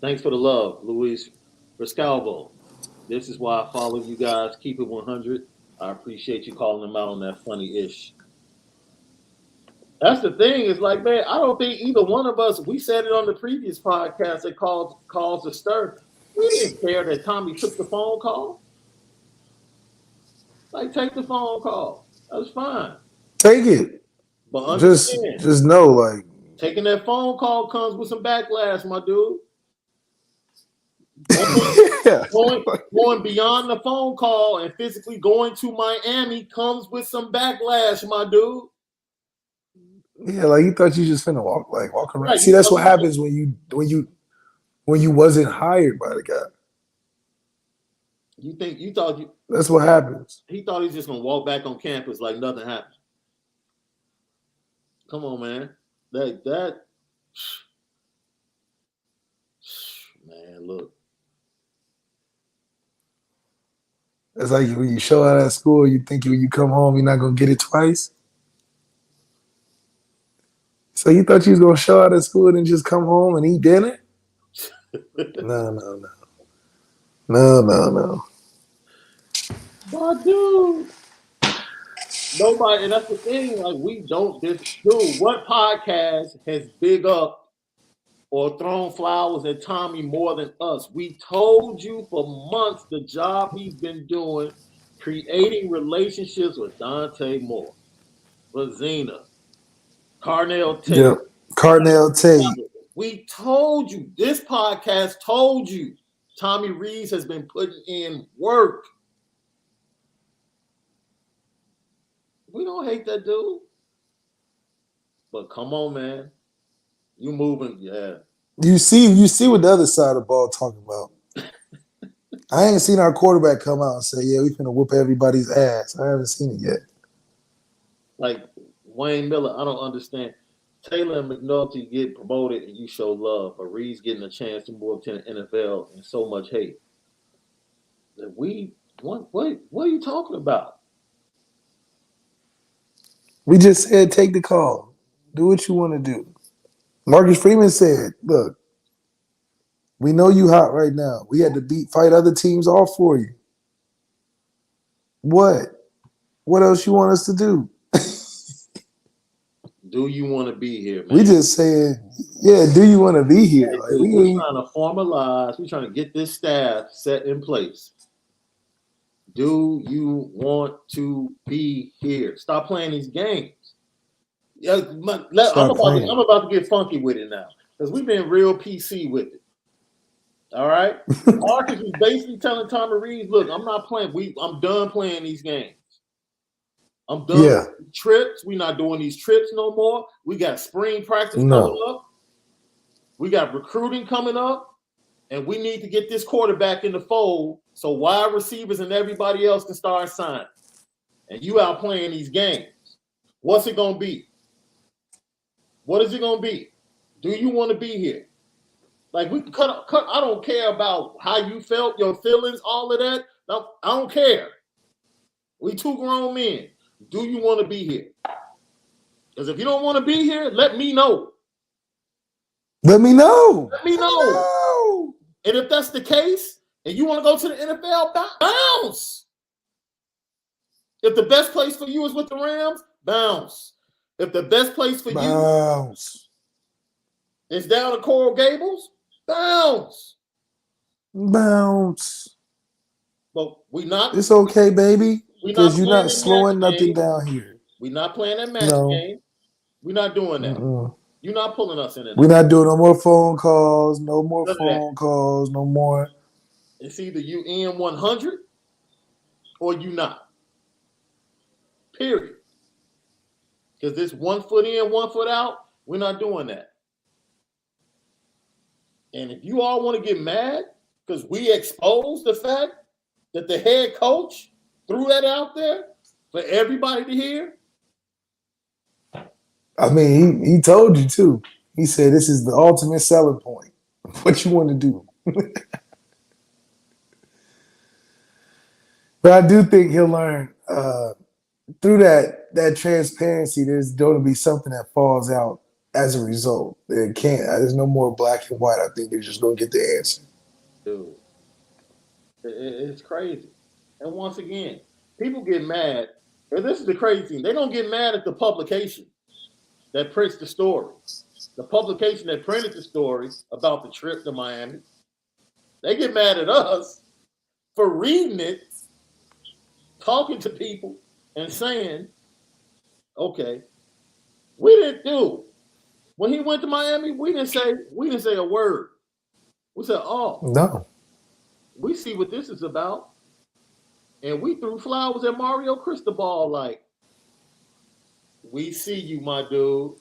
Thanks for the love, Luis Rescalvo. This is why I follow you guys. Keep it 100. I appreciate you calling them out on that funny-ish. That's the thing. Is like, man, I don't think either one of us, we said it on the previous podcast that calls the stir. We didn't care that Tommy took the phone call. Like, take the phone call. That's fine. Take it. But understand, just know, like, taking that phone call comes with some backlash, my dude. Going beyond the phone call and physically going to Miami comes with some backlash, my dude. Yeah, like you thought you just finna walk around. Right, See, that's what happens when you wasn't hired by the guy. That's what happens. He thought he was just gonna walk back on campus like nothing happened. Come on, man. That man, look. It's like when you show out at school, you think when you come home, you're not gonna get it twice. So you thought you was gonna show out at school and just come home and eat dinner? No. My dude. Nobody, and that's the thing. Like, we don't dude. What podcast has big up or thrown flowers at Tommy more than us? We told you for months the job he's been doing, creating relationships with Dante Moore, Lazina, Carnell Tate. Yep. Carnell Tate. We told you, this podcast told you, Tommy Rees has been putting in work. We don't hate that dude. But come on, man. You moving, yeah. You see what the other side of the ball talking about. I ain't seen our quarterback come out and say, yeah, we finna whoop everybody's ass. I haven't seen it yet. Like Wayne Miller, I don't understand. Taylor and McNulty get promoted and you show love, but Rees getting a chance to move to the NFL and so much hate. What are you talking about? We just said take the call. Do what you want to do. Marcus Freeman said, look, we know you hot right now. We had to fight other teams all for you. What? What else you want us to do? Do you want to be here, man? We just saying, yeah, do you want to be here? Hey, Like, dude, we we're ain't, trying to formalize. We're trying to get this staff set in place. Do you want to be here? Stop playing these games. Yeah, I'm about to get funky with it now because we've been real PC with it. All right, Marcus was basically telling Tommy Rees, "Look, I'm not playing. I'm done playing these games. I'm done with trips. We're not doing these trips no more. We got spring practice coming up. We got recruiting coming up, and we need to get this quarterback in the fold so wide receivers and everybody else can start signing. And you out playing these games. What's it gonna be? What is it gonna be? Do you want to be here? Like we can cut. I don't care about how you felt, your feelings, all of that. No, I don't care. We two grown men. Do you want to be here? Because if you don't want to be here, let me know. Let me know. Let me know. And if that's the case, and you want to go to the NFL, bounce. If the best place for you is with the Rams, bounce. If the best place for you is down at Coral Gables, bounce. Bounce. But we not. It's okay, baby. Because you're not slowing nothing down here. We're not playing that match game. We're not doing that. You're not pulling us in. We're not doing no more phone calls. No more phone calls. No more. It's either you in 100 or you not. Period. Because this 1 foot in, 1 foot out, we're not doing that. And if you all want to get mad because we exposed the fact that the head coach threw that out there for everybody to hear. I mean, he told you too. He said this is the ultimate selling point. What you want to do. But I do think he'll learn through that transparency. There's going to be something that falls out as a result. There's no more black and white. I think they're just going to get the answer. Dude, it's crazy. And once again, people get mad. And this is the crazy thing. They don't get mad at the publication that prints the story. The publication that printed the story about the trip to Miami. They get mad at us for reading it, talking to people, and saying, okay, we didn't do. When he went to Miami, we didn't say a word. We said, oh, no. We see what this is about. And we threw flowers at Mario Cristobal like, we see you, my dude.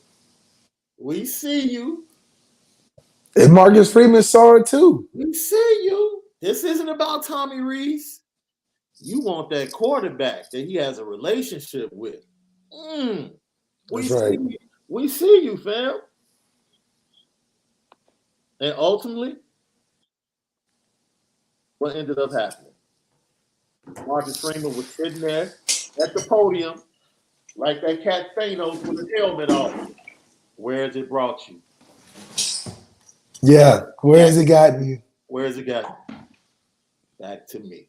We see you. And Marcus Freeman saw it too. We see you. This isn't about Tommy Rees. You want that quarterback that he has a relationship with. That's right. We see you, fam. And ultimately, what ended up happening? Marcus Freeman was sitting there at the podium like that cat Thanos with his helmet on. Where has it brought you? Yeah. Where has it gotten you? Where has it gotten you? Back to me.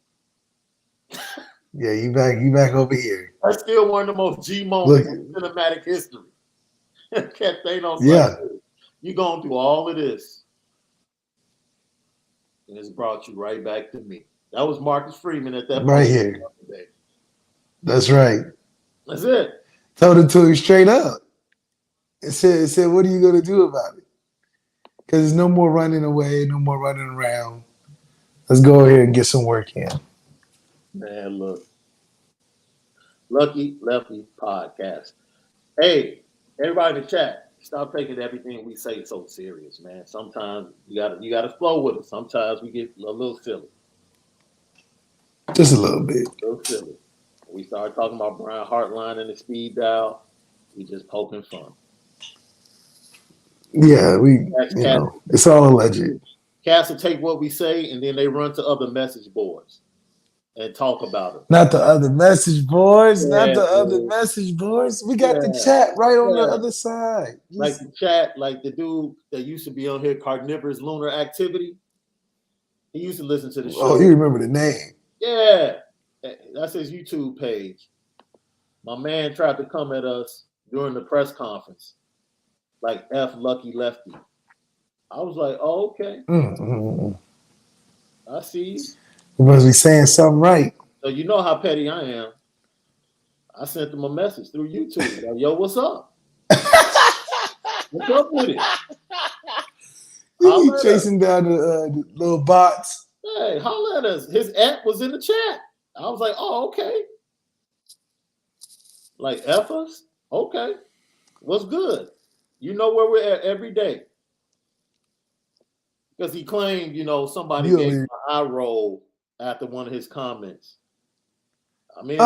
Yeah, you back over here. That's still one of the most G moments in cinematic history. Cat Thanos, you going through all of this. And it's brought you right back to me. That was Marcus Freeman at that right here. That's right. That's it. Told it to him straight up. It said, what are you going to do about it? Because there's no more running away, no more running around. Let's go ahead and get some work in. Man, look. Lucky Lefty podcast. Hey, everybody in the chat, stop taking everything we say so serious, man. Sometimes you gotta flow with it. Sometimes we get a little silly. Just a little bit. A little silly. We started talking about Brian Hartline and the speed dial. We just poking fun. Yeah, it's all alleged. Cats will take what we say and then they run to other message boards and talk about it. Not the other message boards. Not Yeah, the other dude. message boards. We got the Yeah. chat right on the Yeah. other side. Like the chat, like the dude that used to be on here, Carnivorous Lunar Activity. He used to listen to the show. Oh, you remember the name? Yeah, that's his YouTube page. My man tried to come at us during the press conference, like F Lucky Lefty. I was like, oh, okay. I see you. You must be saying something right. So you know how petty I am. I sent him a message through YouTube. Like, yo, what's up? What's up with it? You chasing down the little bots. Hey, holla at us. His app was in the chat. I was like, oh, okay. Like F us? Okay. What's good? You know where we're at every day. Because he claimed, somebody gave him an eye roll after one of his comments. I mean,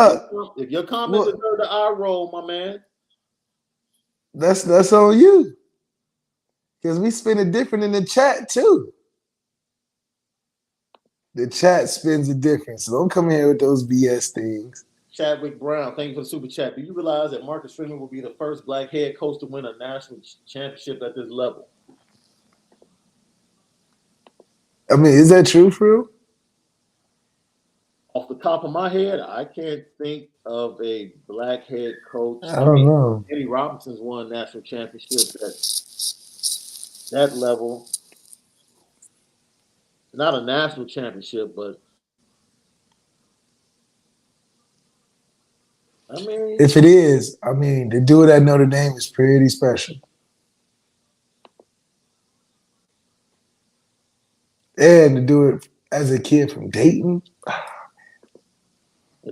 if your comment deserves the eye roll, my man. That's on you. Because we spin it different in the chat, too. The chat spins it different. So don't come here with those BS things. Chadwick Brown, thank you for the super chat. Do you realize that Marcus Freeman will be the first black head coach to win a national championship at this level? I mean, is that true for real? Off the top of my head, I can't think of a black head coach. I don't know. Eddie Robinson's won national championship at that level. Not a national championship, but I mean, if it is, I mean, to do it at Notre Dame is pretty special. And to do it as a kid from Dayton.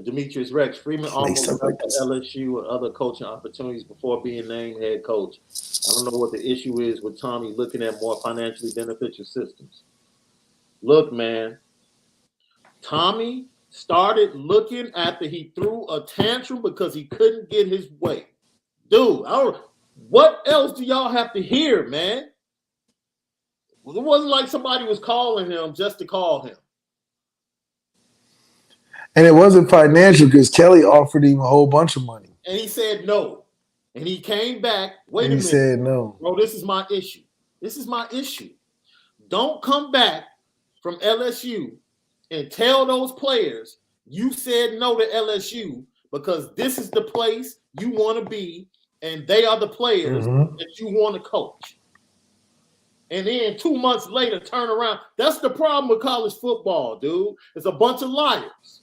Demetrius Rex, Freeman almost left LSU and other coaching opportunities before being named head coach. I don't know what the issue is with Tommy looking at more financially beneficial systems. Look, man, Tommy started looking after he threw a tantrum because he couldn't get his way. Dude, what else do y'all have to hear, man? It wasn't like somebody was calling him just to call him. And it wasn't financial because Kelly offered him a whole bunch of money. And he said no. And he came back. Wait a minute. He said no. Bro, this is my issue. This is my issue. Don't come back from LSU and tell those players you said no to LSU because this is the place you want to be and they are the players that you want to coach. And then 2 months later, turn around. That's the problem with college football, dude. It's a bunch of liars.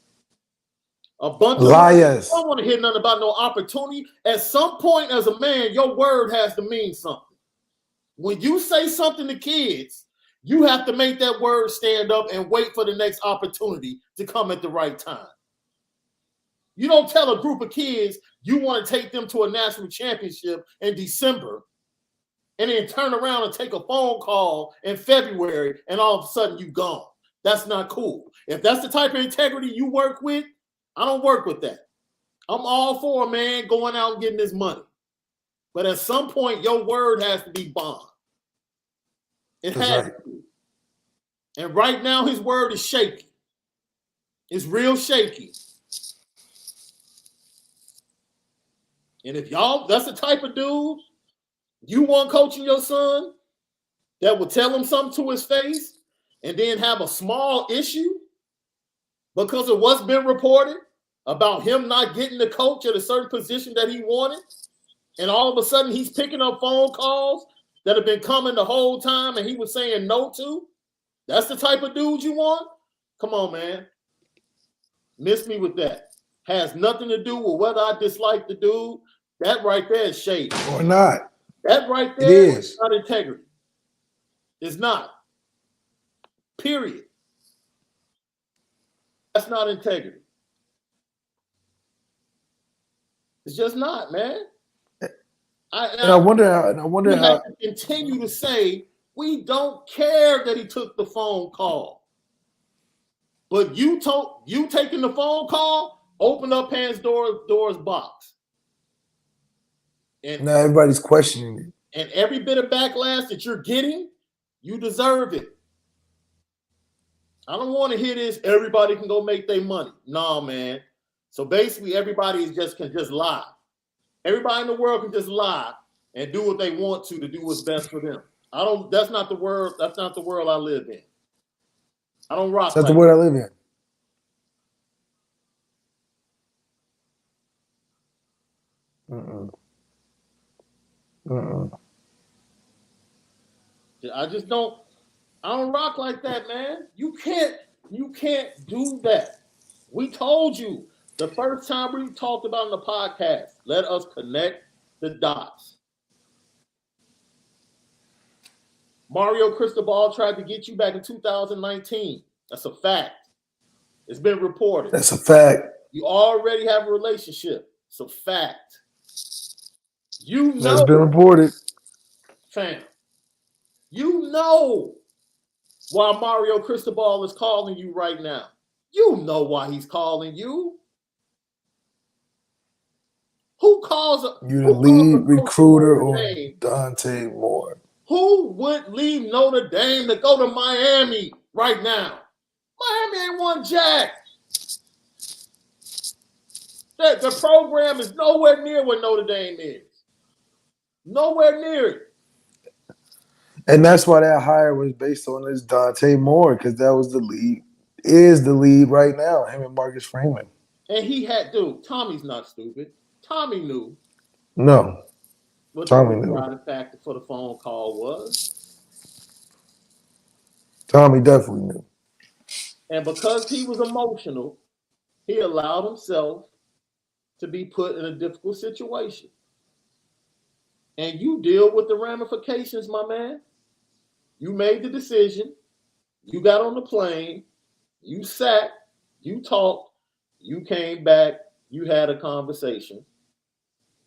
A bunch of liars. I don't want to hear nothing about no opportunity. At some point, as a man, your word has to mean something. When you say something to kids, you have to make that word stand up and wait for the next opportunity to come at the right time. You don't tell a group of kids you want to take them to a national championship in December and then turn around and take a phone call in February and all of a sudden you gone. That's not cool. If that's the type of integrity you work with, I don't work with that. I'm all for, man, going out and getting this money. But at some point, your word has to be bond. It has to be. And right now, his word is shaky. It's real shaky. And if that's the type of dude you want coaching your son that will tell him something to his face and then have a small issue because of what's been reported about him not getting the coach at a certain position that he wanted, and all of a sudden he's picking up phone calls that have been coming the whole time and he was saying no to, that's the type of dude you want? Come on, man. Miss me with that. Has nothing to do with whether I dislike the dude. That right there is shade. Or not. That right there is not integrity. It's not. Period. That's not integrity. It's just not, man. I wonder how to continue to say we don't care that he took the phone call. But you taking the phone call, open up Pandora's box. And now everybody's questioning it. And every bit of backlash that you're getting, you deserve it. I don't want to hear this. Everybody can go make their money. Nah, man. So basically, everybody can just lie. Everybody in the world can just lie and do what they want to do what's best for them. That's not the world. That's not the world I live in. I don't rock. That's the world I live in. I don't rock like that, man. You can't do that. We told you the first time we talked about in the podcast, let us connect the dots. Mario Cristobal tried to get you back in 2019. That's a fact. It's been reported. That's a fact. You already have a relationship. It's a fact. You know. That's been reported. Fam. You know why Mario Cristobal is calling you right now. You know why he's calling you. Who calls you the lead recruiter on Dante Moore? Who would leave Notre Dame to go to Miami right now? Miami ain't won jack. The program is nowhere near what Notre Dame is. Nowhere near it. And that's why that hire was based on this Dante Moore, because that was the lead, is the lead right now, him and Marcus Freeman. And Tommy's not stupid. Tommy knew. No. What Tommy the knew. driving factor for the phone call was. Tommy definitely knew. And because he was emotional, he allowed himself to be put in a difficult situation. And you deal with the ramifications, my man. You made the decision. You got on the plane. You sat. You talked. You came back. You had a conversation.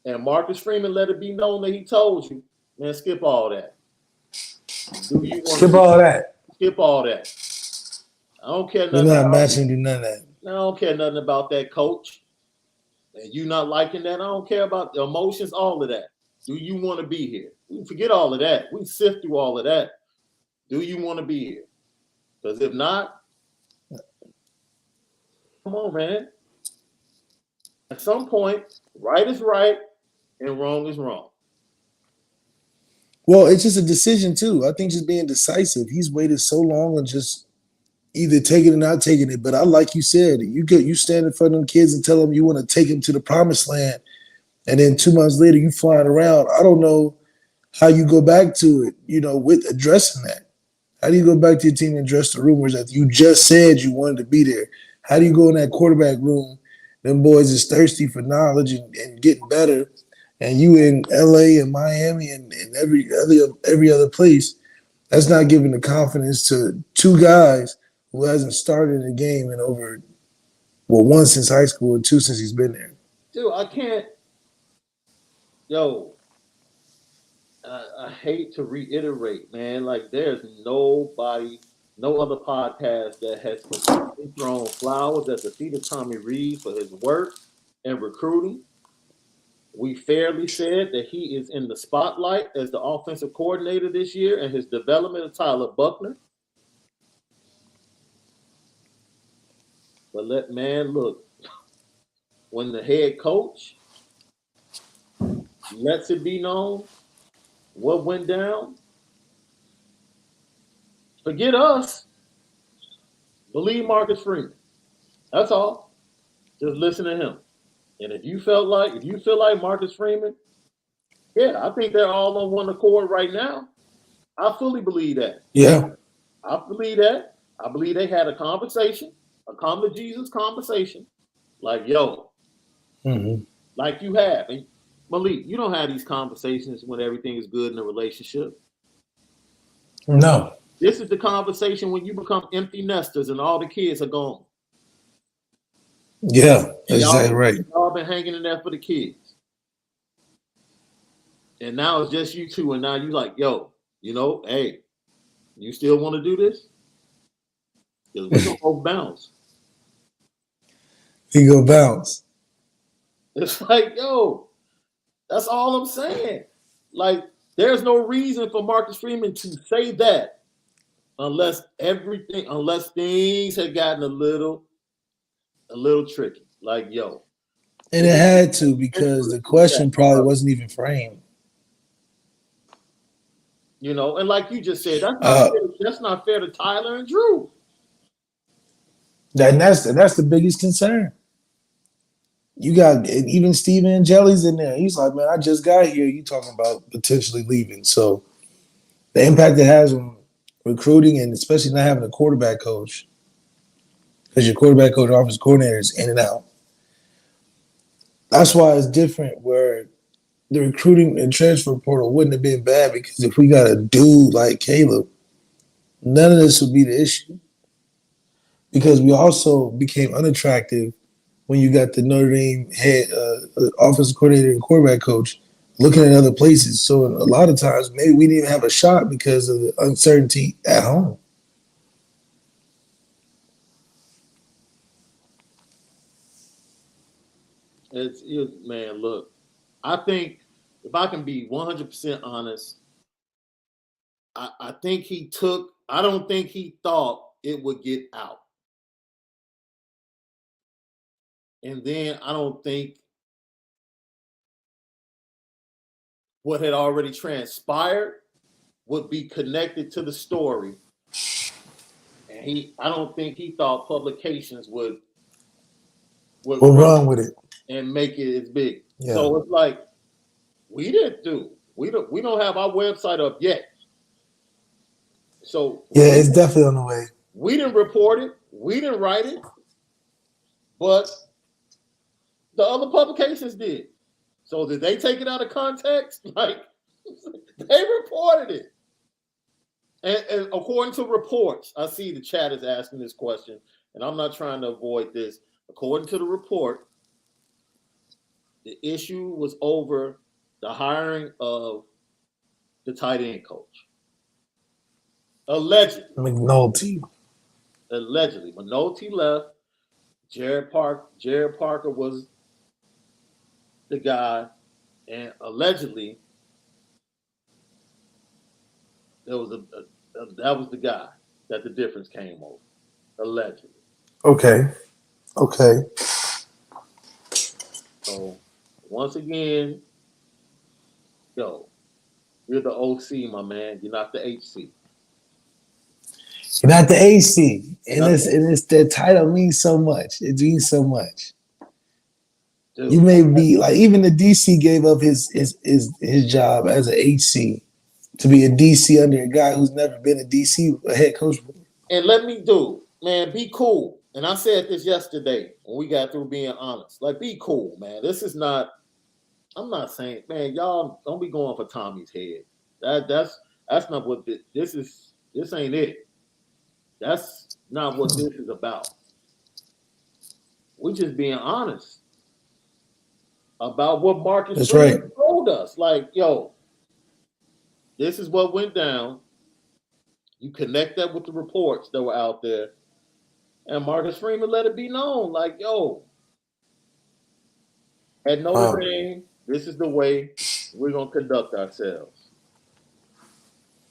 And Marcus Freeman let it be known that he told you, man, skip all that. Skip all that. Skip all that. I don't care nothing. We're not matching to none of that. I don't care nothing about that, coach. And you not liking that. I don't care about the emotions, all of that. Do you want to be here? We can forget all of that. We can sift through all of that. Do you want to be here? Because if not, come on, man. At some point, right is right and wrong is wrong. Well, it's just a decision, too. I think just being decisive. He's waited so long and just either taking it or not taking it. But like you said, you stand in front of them kids and tell them you want to take them to the promised land. And then 2 months later, you flying around. I don't know how you go back to it, with addressing that. How do you go back to your team and address the rumors that you just said you wanted to be there? How do you go in that quarterback room? Them boys is thirsty for knowledge and getting better. And you in LA and Miami and every other place. That's not giving the confidence to two guys who hasn't started a game in over, one since high school and two since he's been there. Dude, I can't. Yo, I hate to reiterate, man. Like, there's no other podcast that has completely thrown flowers at the feet of Tommy Rees for his work and recruiting. We fairly said that he is in the spotlight as the offensive coordinator this year and his development of Tyler Buckner. But look, when the head coach lets it be known what went down, forget us. Believe Marcus Freeman. That's all. Just listen to him. And if you feel like Marcus Freeman, yeah, I think they're all on one accord right now. I fully believe that. Yeah. I believe that. I believe they had a conversation, a come to Jesus conversation. Like, yo, like you have. And Malik, you don't have these conversations when everything is good in a relationship. No. This is the conversation when you become empty nesters and all the kids are gone. Yeah, exactly right. Y'all been hanging in there for the kids. And now it's just you two. And now you like, yo, hey, you still want to do this? Because we're going to both bounce. He go bounce. It's like, yo, that's all I'm saying. Like, there's no reason for Marcus Freeman to say that unless things had gotten a little tricky. Like, yo. And it had to, because the question probably wasn't even framed. You know, and like you just said, that's not fair to Tyler and Drew. That's the biggest concern. You got even Steven Angeli's in there. He's like, man, I just got here. You talking about potentially leaving. So the impact it has on recruiting, and especially not having a quarterback coach, because your quarterback coach, offensive coordinator is in and out. That's why it's different, where the recruiting and transfer portal wouldn't have been bad, because if we got a dude like Caleb, none of this would be the issue. Because we also became unattractive when you got the Notre Dame head offensive coordinator and quarterback coach looking at other places. So a lot of times, maybe we didn't even have a shot because of the uncertainty at home. Man, look, I think if I can be 100% honest, I don't think he thought it would get out. And then I don't think what had already transpired would be connected to the story. And I don't think he thought publications would run with it and make it as big. Yeah. So it's like, we don't have our website up yet. So yeah, it's definitely on the way. We didn't report it, we didn't write it, but the other publications did. So did they take it out of context? Like, they reported it. And according to reports, I see the chat is asking this question, and I'm not trying to avoid this. According to the report, the issue was over the hiring of the tight end coach. Allegedly. McNulty. Allegedly. McNulty left. Jared Parker was the guy, and allegedly that was the guy that the difference came over. Allegedly. Okay. So once again, yo, you're the OC, my man. You're not the HC. You're not the AC. And it's that title means so much. It means so much. Dude, you may be like, even the DC gave up his job as an HC to be a DC under a guy who's never been a DC, a head coach. And be cool. And I said this yesterday when we got through being honest. Like, be cool, man. This is not, I'm not saying, man, y'all don't be going for Tommy's head. That's not what this ain't it. That's not what this is about. We're just being honest about what Marcus Freeman told us. Like, yo, this is what went down. You connect that with the reports that were out there. And Marcus Freeman let it be known, like, yo, at Notre Dame, this is the way we're going to conduct ourselves.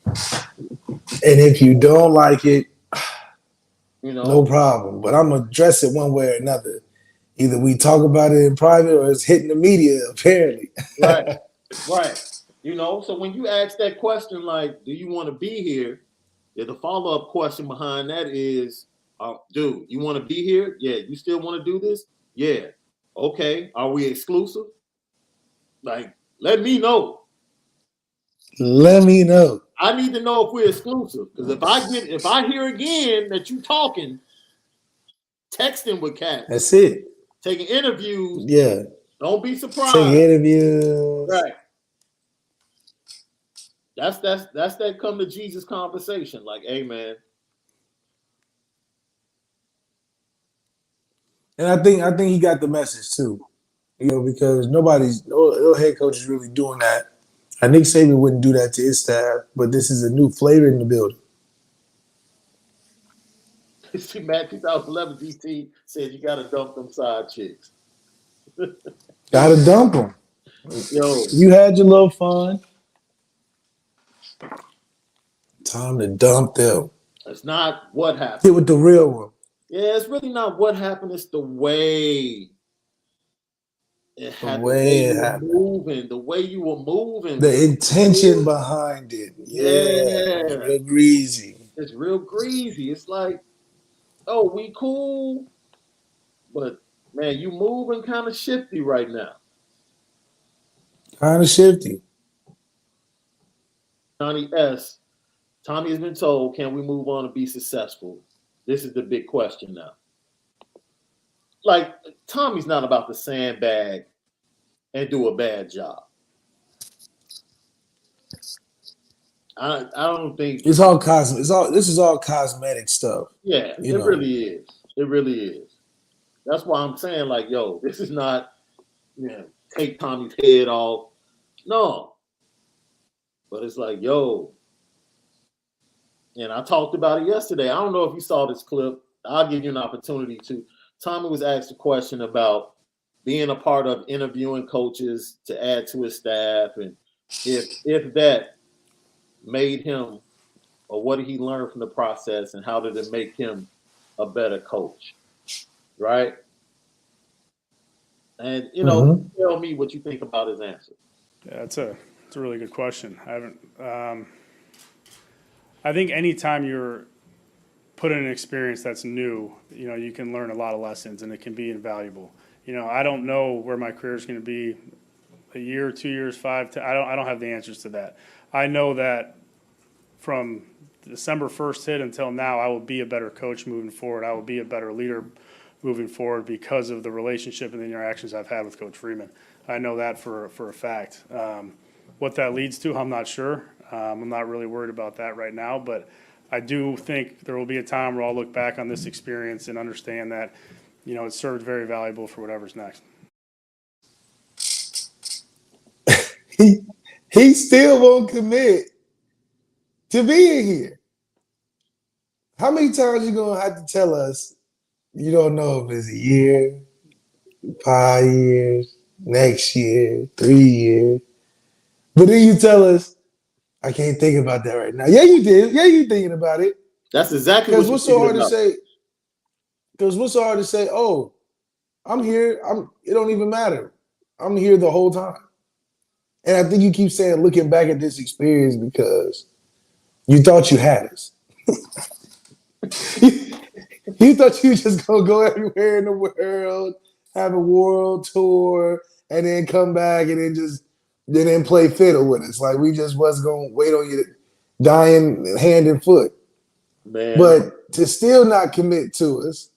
And if you don't like it, no problem. But I'm going to address it one way or another. Either we talk about it in private or it's hitting the media, apparently. Right. So when you ask that question, like, do you want to be here? The follow-up question behind that is, dude, you want to be here? Yeah. You still want to do this? Yeah. Okay. Are we exclusive? Like, let me know. Let me know. I need to know if we're exclusive. Because if I hear again that you talking, texting with cats. That's it. Taking interviews. Yeah. Don't be surprised. Taking interviews. Right. That's that come to Jesus conversation. Like, hey, man. And I think he got the message too. Because no head coach is really doing that. And Nick Saban wouldn't do that to his staff, but this is a new flavor in the building. See, Matt, 2011 DT said you got to dump them side chicks. Got to dump them. Yo, you had your little fun. Time to dump them. It's not what happened. Hit with the real one. Yeah, it's really not what happened. It's the way it happened. The way you were moving. The way you were moving. The intention behind it. Yeah. It's real greasy. It's real greasy. It's like, oh, we cool, but man, you moving kind of shifty right now. Kind of shifty. Tommy has been told, can we move on and be successful? This is the big question now. Like, Tommy's not about to sandbag and do a bad job. I don't think it's all cosmetic. This is all cosmetic stuff. Yeah, it really is. It really is. That's why I'm saying, like, yo, this is not, take Tommy's head off. No. But it's like, yo, and I talked about it yesterday. I don't know if you saw this clip. I'll give you an opportunity to. Tommy was asked a question about being a part of interviewing coaches to add to his staff, and if that made him, or what did he learn from the process, and how did it make him a better coach, right? And tell me what you think about his answer. Yeah, it's a really good question. I haven't. I think anytime you're put in an experience that's new, you can learn a lot of lessons, and it can be invaluable. I don't know where my career is going to be a year, 2 years, 5. I don't have the answers to that. I know that from December 1st hit until now, I will be a better coach moving forward. I will be a better leader moving forward because of the relationship and the interactions I've had with Coach Freeman. I know that for a fact. What that leads to, I'm not sure. I'm not really worried about that right now, but I do think there will be a time where I'll look back on this experience and understand that, it served very valuable for whatever's next. He still won't commit to being here. How many times you gonna have to tell us you don't know if it's a year, 5 years, next year, 3 years? But then you tell us, I can't think about that right now. Yeah, you did. Yeah, you thinking about it. That's exactly what what's so hard to say? Because what's so hard to say? Oh, I'm here. It don't even matter. I'm here the whole time. And I think you keep saying, looking back at this experience, because you thought you had us. You thought you were just gonna go everywhere in the world, have a world tour, and then come back and then play fiddle with us. Like we just was gonna wait on you dying hand and foot. Man. But to still not commit to us,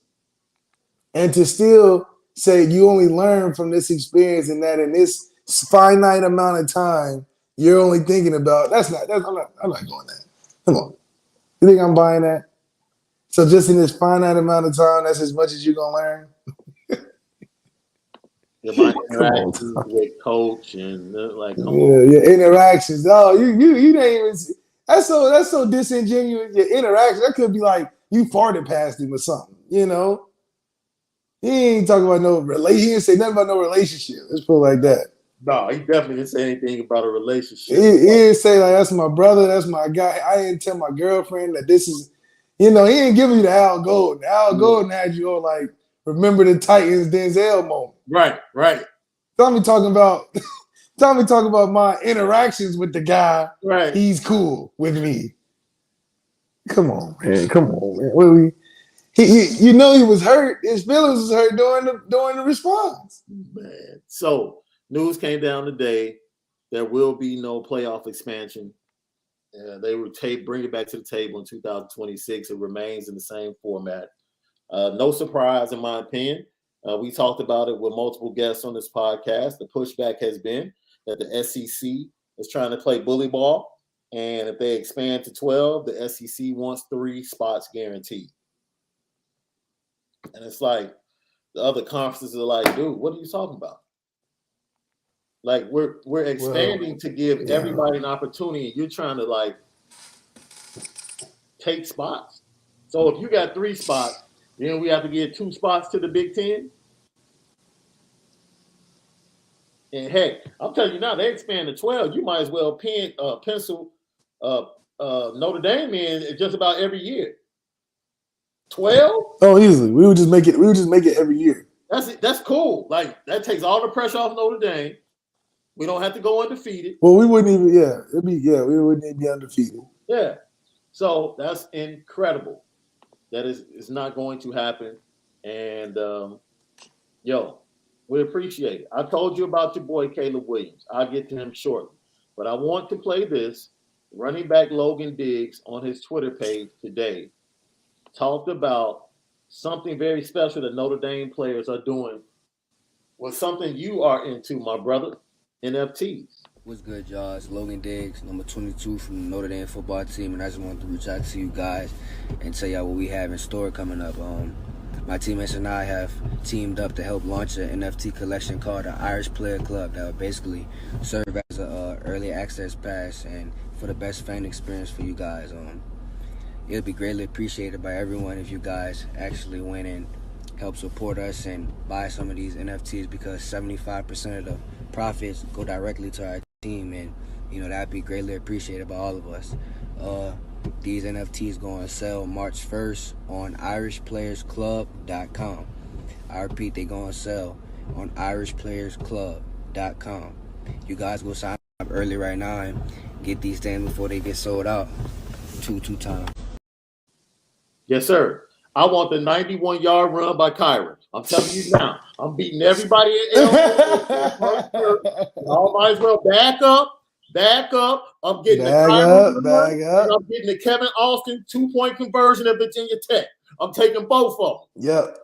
and to still say you only learn from this experience, and that in this finite amount of time you're only thinking about I'm not going there. Come on. You think I'm buying that? So just in this finite amount of time, that's as much as you're gonna learn. My interactions with coach and your interactions. Oh, you didn't even see. That's so disingenuous. Your interaction, that could be like you farted past him or something, He ain't talking about no relationship. He didn't say nothing about no relationship. Let's put it like that. No, he definitely didn't say anything about a relationship. He didn't say like that's my brother, that's my guy. I didn't tell my girlfriend that this is, he ain't giving you the Al Golden. Al Golden had you all like, remember the Titans Denzel moment. Right. Tommy talking about my interactions with the guy. Right. He's cool with me. Come on, man. He was hurt. His feelings was hurt during the response. Man. So news came down today. There will be no playoff expansion. They will bring it back to the table in 2026. It remains in the same format. No surprise, in my opinion. We talked about it with multiple guests on this podcast. The pushback has been that the SEC is trying to play bully ball. And if they expand to 12, the SEC wants 3 spots guaranteed. And it's like the other conferences are like, dude, what are you talking about? Like we're expanding to give everybody an opportunity, and you're trying to like take spots. So if you got 3 spots, then we have to give 2 spots to the Big Ten. And heck, I'll tell you now, they expand to 12. You might as well pencil Notre Dame in just about every year. 12? Oh, easily. We would just make it. We would just make it every year. That's cool. Like that takes all the pressure off Notre Dame. We don't have to go undefeated. Well, we wouldn't even. Yeah, we wouldn't even be undefeated. Yeah. So that's incredible. That is not going to happen. And we appreciate it. I told you about your boy Caleb Williams. I'll get to him shortly. But I want to play this. Running back Logan Diggs on his Twitter page today talked about something very special that Notre Dame players are doing with something you are into, my brother, NFTs. What's good, y'all? It's Logan Diggs, number 22 from the Notre Dame football team, and I just wanted to reach out to you guys and tell y'all what we have in store coming up. My teammates and I have teamed up to help launch an NFT collection called the Irish Player Club that will basically serve as an early access pass and for the best fan experience for you guys. It'll be greatly appreciated by everyone if you guys actually went and help support us and buy some of these NFTs, because 75% of the profits go directly to our team, and that'd be greatly appreciated by all of us. These NFTs go on sale March 1st on irishplayersclub.com. I repeat, they go on sale on irishplayersclub.com. You guys go sign up early right now and get these things before they get sold out two times. Yes, sir. I want the 91-yard run by Kyron. I'm telling you now. I'm beating everybody in Y'all might as well back up. I'm getting bag up. And I'm getting the Kevin Austin 2-point conversion at Virginia Tech. I'm taking both of them. Yep.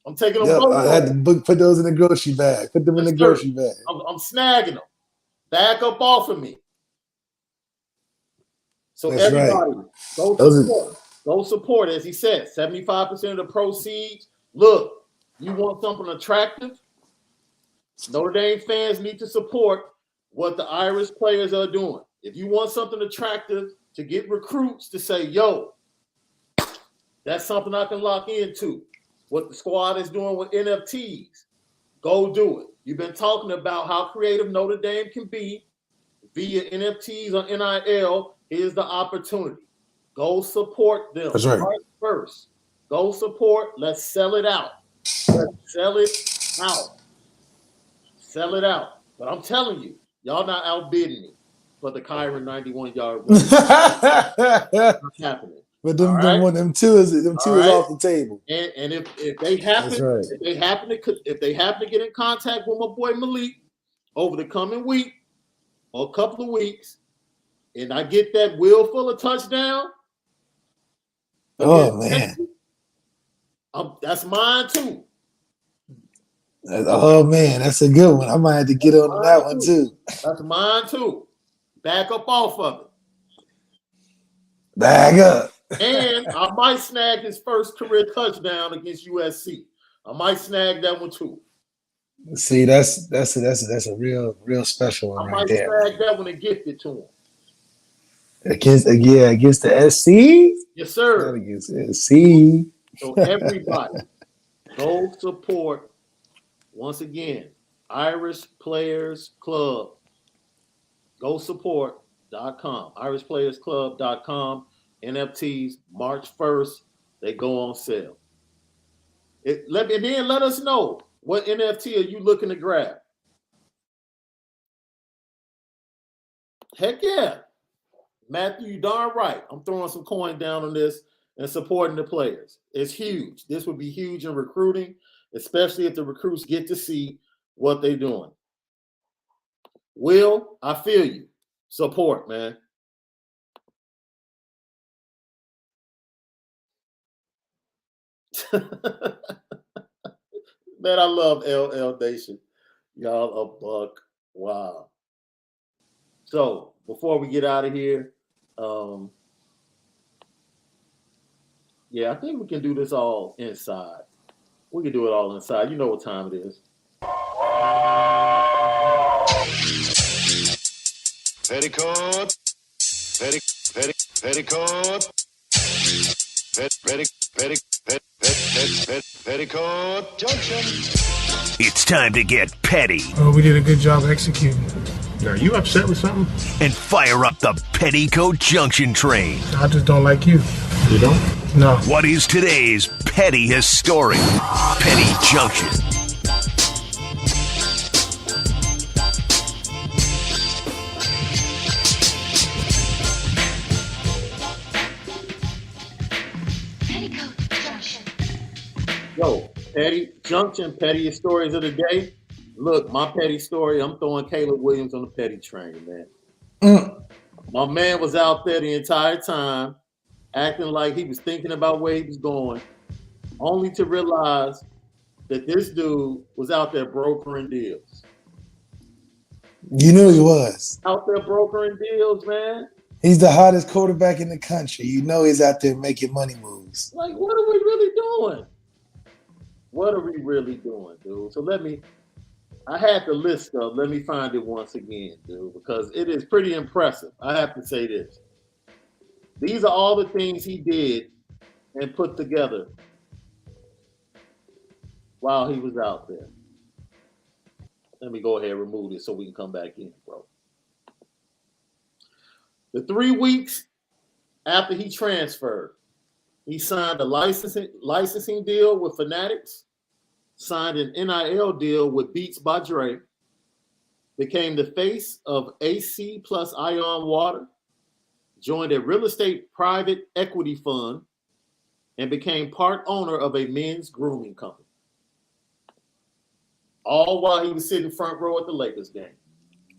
I'm taking them both. I had to put those in the grocery bag. Put them in the grocery bag. I'm snagging them. Back up off of me. So that's everybody, right. Go support, as he said, 75% of the proceeds. Look, you want something attractive? Notre Dame fans need to support what the Irish players are doing. If you want something attractive to get recruits to say, yo, that's something I can lock into. What the squad is doing with NFTs, go do it. You've been talking about how creative Notre Dame can be via NFTs or NIL. Here's the opportunity. Go support them. That's right. First, go support. Let's sell it out. Let's sell it out. Sell it out. But I'm telling you, y'all not outbidding me for the Kyron 91-yard run. Not happening. But them two is off the table. And if they happen, if they happen to get in contact with my boy Malik over the coming week or a couple of weeks, and I get that Will Fuller touchdown. Oh man, that's mine too. Oh man, that's a good one. I might have to get on that one too. That's mine too. Back up off of it. Bag up. And I might snag his first career touchdown against USC. I might snag that one too. See, that's a real special one right there. I might snag that one and gift it to him. Against the SC? Yes, sir. Against the SC. So everybody, go support, once again, Irish Players Club. Go support.com. irishplayersclub.com. NFTs, March 1st, they go on sale. Let us know, what NFT are you looking to grab? Heck yeah. Matthew, you darn right. I'm throwing some coin down on this and supporting the players. It's huge. This would be huge in recruiting, especially if the recruits get to see what they're doing. Will, I feel you. Support, man. Man, I love LL Nation. Y'all a buck. Wow. So before we get out of here, I think we can do this all inside. We can do it all inside. You know what time it is. Petticoat. Petticoat Junction. It's time to get petty. Well, we did a good job executing. Are you upset with something? And fire up the Petticoat Junction train. I just don't like you. You don't? No. What is today's pettiest story? Petty Junction. Yo, Petty Junction, pettiest stories of the day. Look, my petty story, I'm throwing Caleb Williams on the petty train, man. My man was out there the entire time, acting like he was thinking about where he was going, only to realize that this dude was out there brokering deals. You knew he was. Out there brokering deals, man. He's the hottest quarterback in the country. You know he's out there making money moves. Like, what are we really doing? What are we really doing, dude? So I had the list up. Let me find it once again, dude, because it is pretty impressive. I have to say this. These are all the things he did and put together while he was out there. Let me go ahead and remove this so we can come back in, bro. The 3 weeks after he transferred, he signed a licensing deal with Fanatics, signed an NIL deal with Beats by Dre, became the face of AC plus Ion Water, joined a real estate private equity fund, and became part owner of a men's grooming company. All while he was sitting front row at the Lakers game.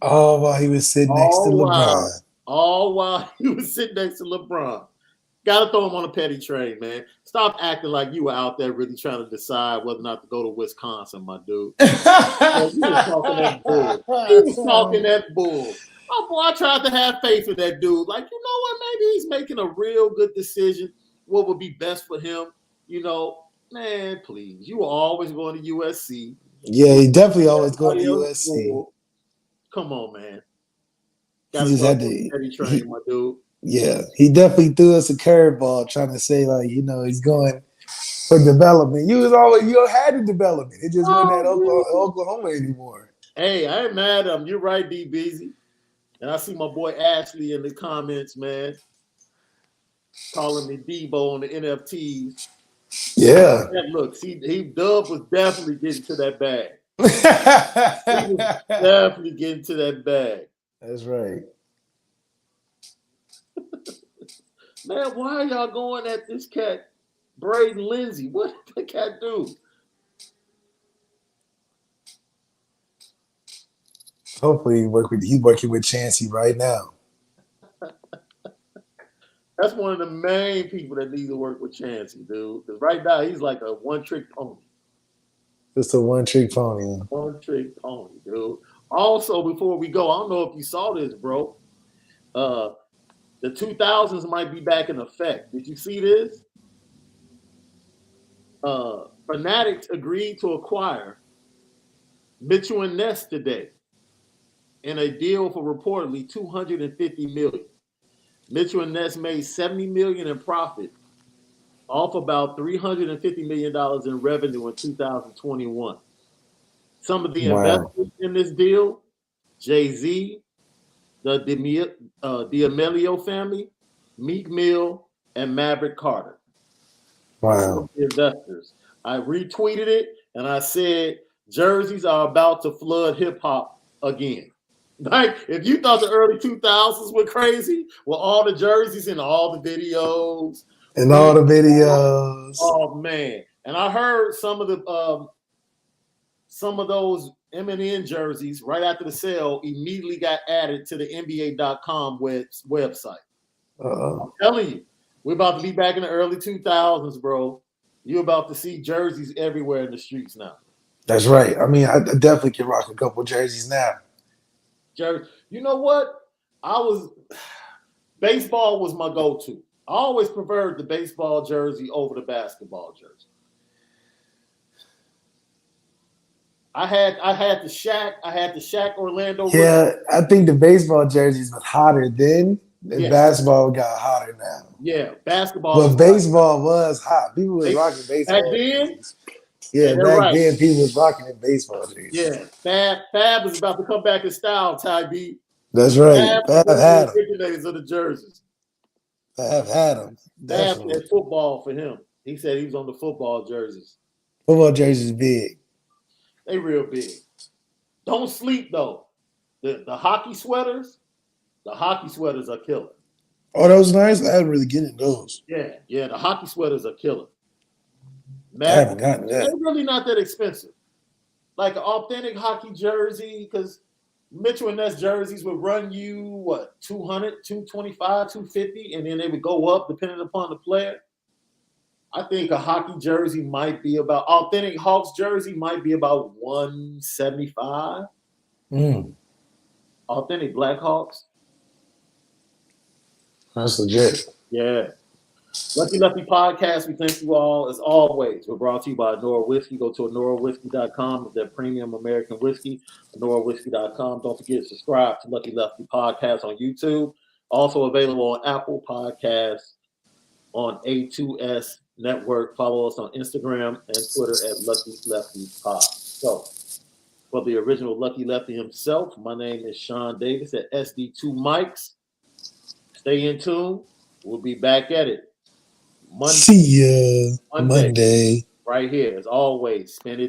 All while he was sitting next to LeBron. All while he was sitting next to LeBron. Gotta throw him on a petty train, man. Stop acting like you were out there really trying to decide whether or not to go to Wisconsin, my dude. You was talking that bull. He was talking that bull. Oh, boy, I tried to have faith in that dude. Like, you know what? Maybe he's making a real good decision. What would be best for him? You know, man, please. You were always going to USC. Yeah, he definitely always going to USC. Come on, man. He just had to. Petty train, my dude. Yeah, he definitely threw us a curveball trying to say, like, you know, he's going for development. You had the development. It just wasn't at Oklahoma anymore. Hey, I ain't mad at him. You're right, D Beezy. And I see my boy Ashley in the comments, man, calling me Debo on the NFTs. Yeah. Look, see, Dub was definitely getting to that bag. He was definitely getting to that bag. That's right. Man, why are y'all going at this cat, Braden Lindsay? What did the cat do? Hopefully he's working with Chancey right now. That's one of the main people that needs to work with Chancey, dude. Because right now he's like a one-trick pony. Just a one-trick pony. One-trick pony, dude. Also, before we go, I don't know if you saw this, bro. The 2000s might be back in effect. Did you see this? Fanatics agreed to acquire Mitchell and Ness today in a deal for reportedly $250 million. Mitchell and Ness made $70 million in profit off about $350 million in revenue in 2021. Some of the investors in this deal, Jay-Z, the D'Amelio family, Meek Mill, and Maverick Carter. Wow. The investors. I retweeted it and I said, jerseys are about to flood hip hop again. Like, if you thought the early 2000s were crazy, well, all the jerseys and all the videos. And all the videos. Oh, man. And I heard some of those M&N jerseys right after the sale immediately got added to the NBA.com website. I'm telling you, we're about to be back in the early 2000s, bro. You're about to see jerseys everywhere in the streets now. That's right. I mean, I definitely can rock a couple jerseys now. You know what? Baseball was my go-to. I always preferred the baseball jersey over the basketball jersey. I had the Shaq Orlando. Yeah, I think the baseball jerseys was hotter then, and basketball got hotter now. Yeah, basketball. But baseball was hot. People were rocking baseball. Back then, Yeah, they're back right. then people was rocking in baseball jerseys. Yeah, Fab is about to come back in style, Ty B. That's right. Fab Fab was one had of them. the originators of the jerseys. Fab had them. Fab Definitely. said football for him. He said he was on the football jerseys. Football jerseys big. They real big. Don't sleep though. The hockey sweaters are killer. Oh, those nice. I haven't really get in those. Yeah, the hockey sweaters are killer. I haven't gotten that. They're really not that expensive. Like an authentic hockey jersey, because Mitchell and Ness jerseys would run you, what, 200, 225, 250, and then they would go up depending upon the player. I think a hockey jersey might be about, authentic Hawks jersey might be about 175. Authentic Blackhawks. That's legit. Yeah. Lucky Lefty Podcast, we thank you all as always. We're brought to you by Onora Whisky. Go to OnoraWhisky.com. It's that premium American whiskey. OnoraWhisky.com. Don't forget to subscribe to Lucky Lefty Podcast on YouTube. Also available on Apple Podcasts, on A2S Network. Follow us on Instagram and Twitter at Lucky Lefty Pod. So, for the original Lucky Lefty himself, my name is Shaun Davis at SD2 Mics. Stay in tune. We'll be back at it. See ya Monday. Right here, as always. Spend it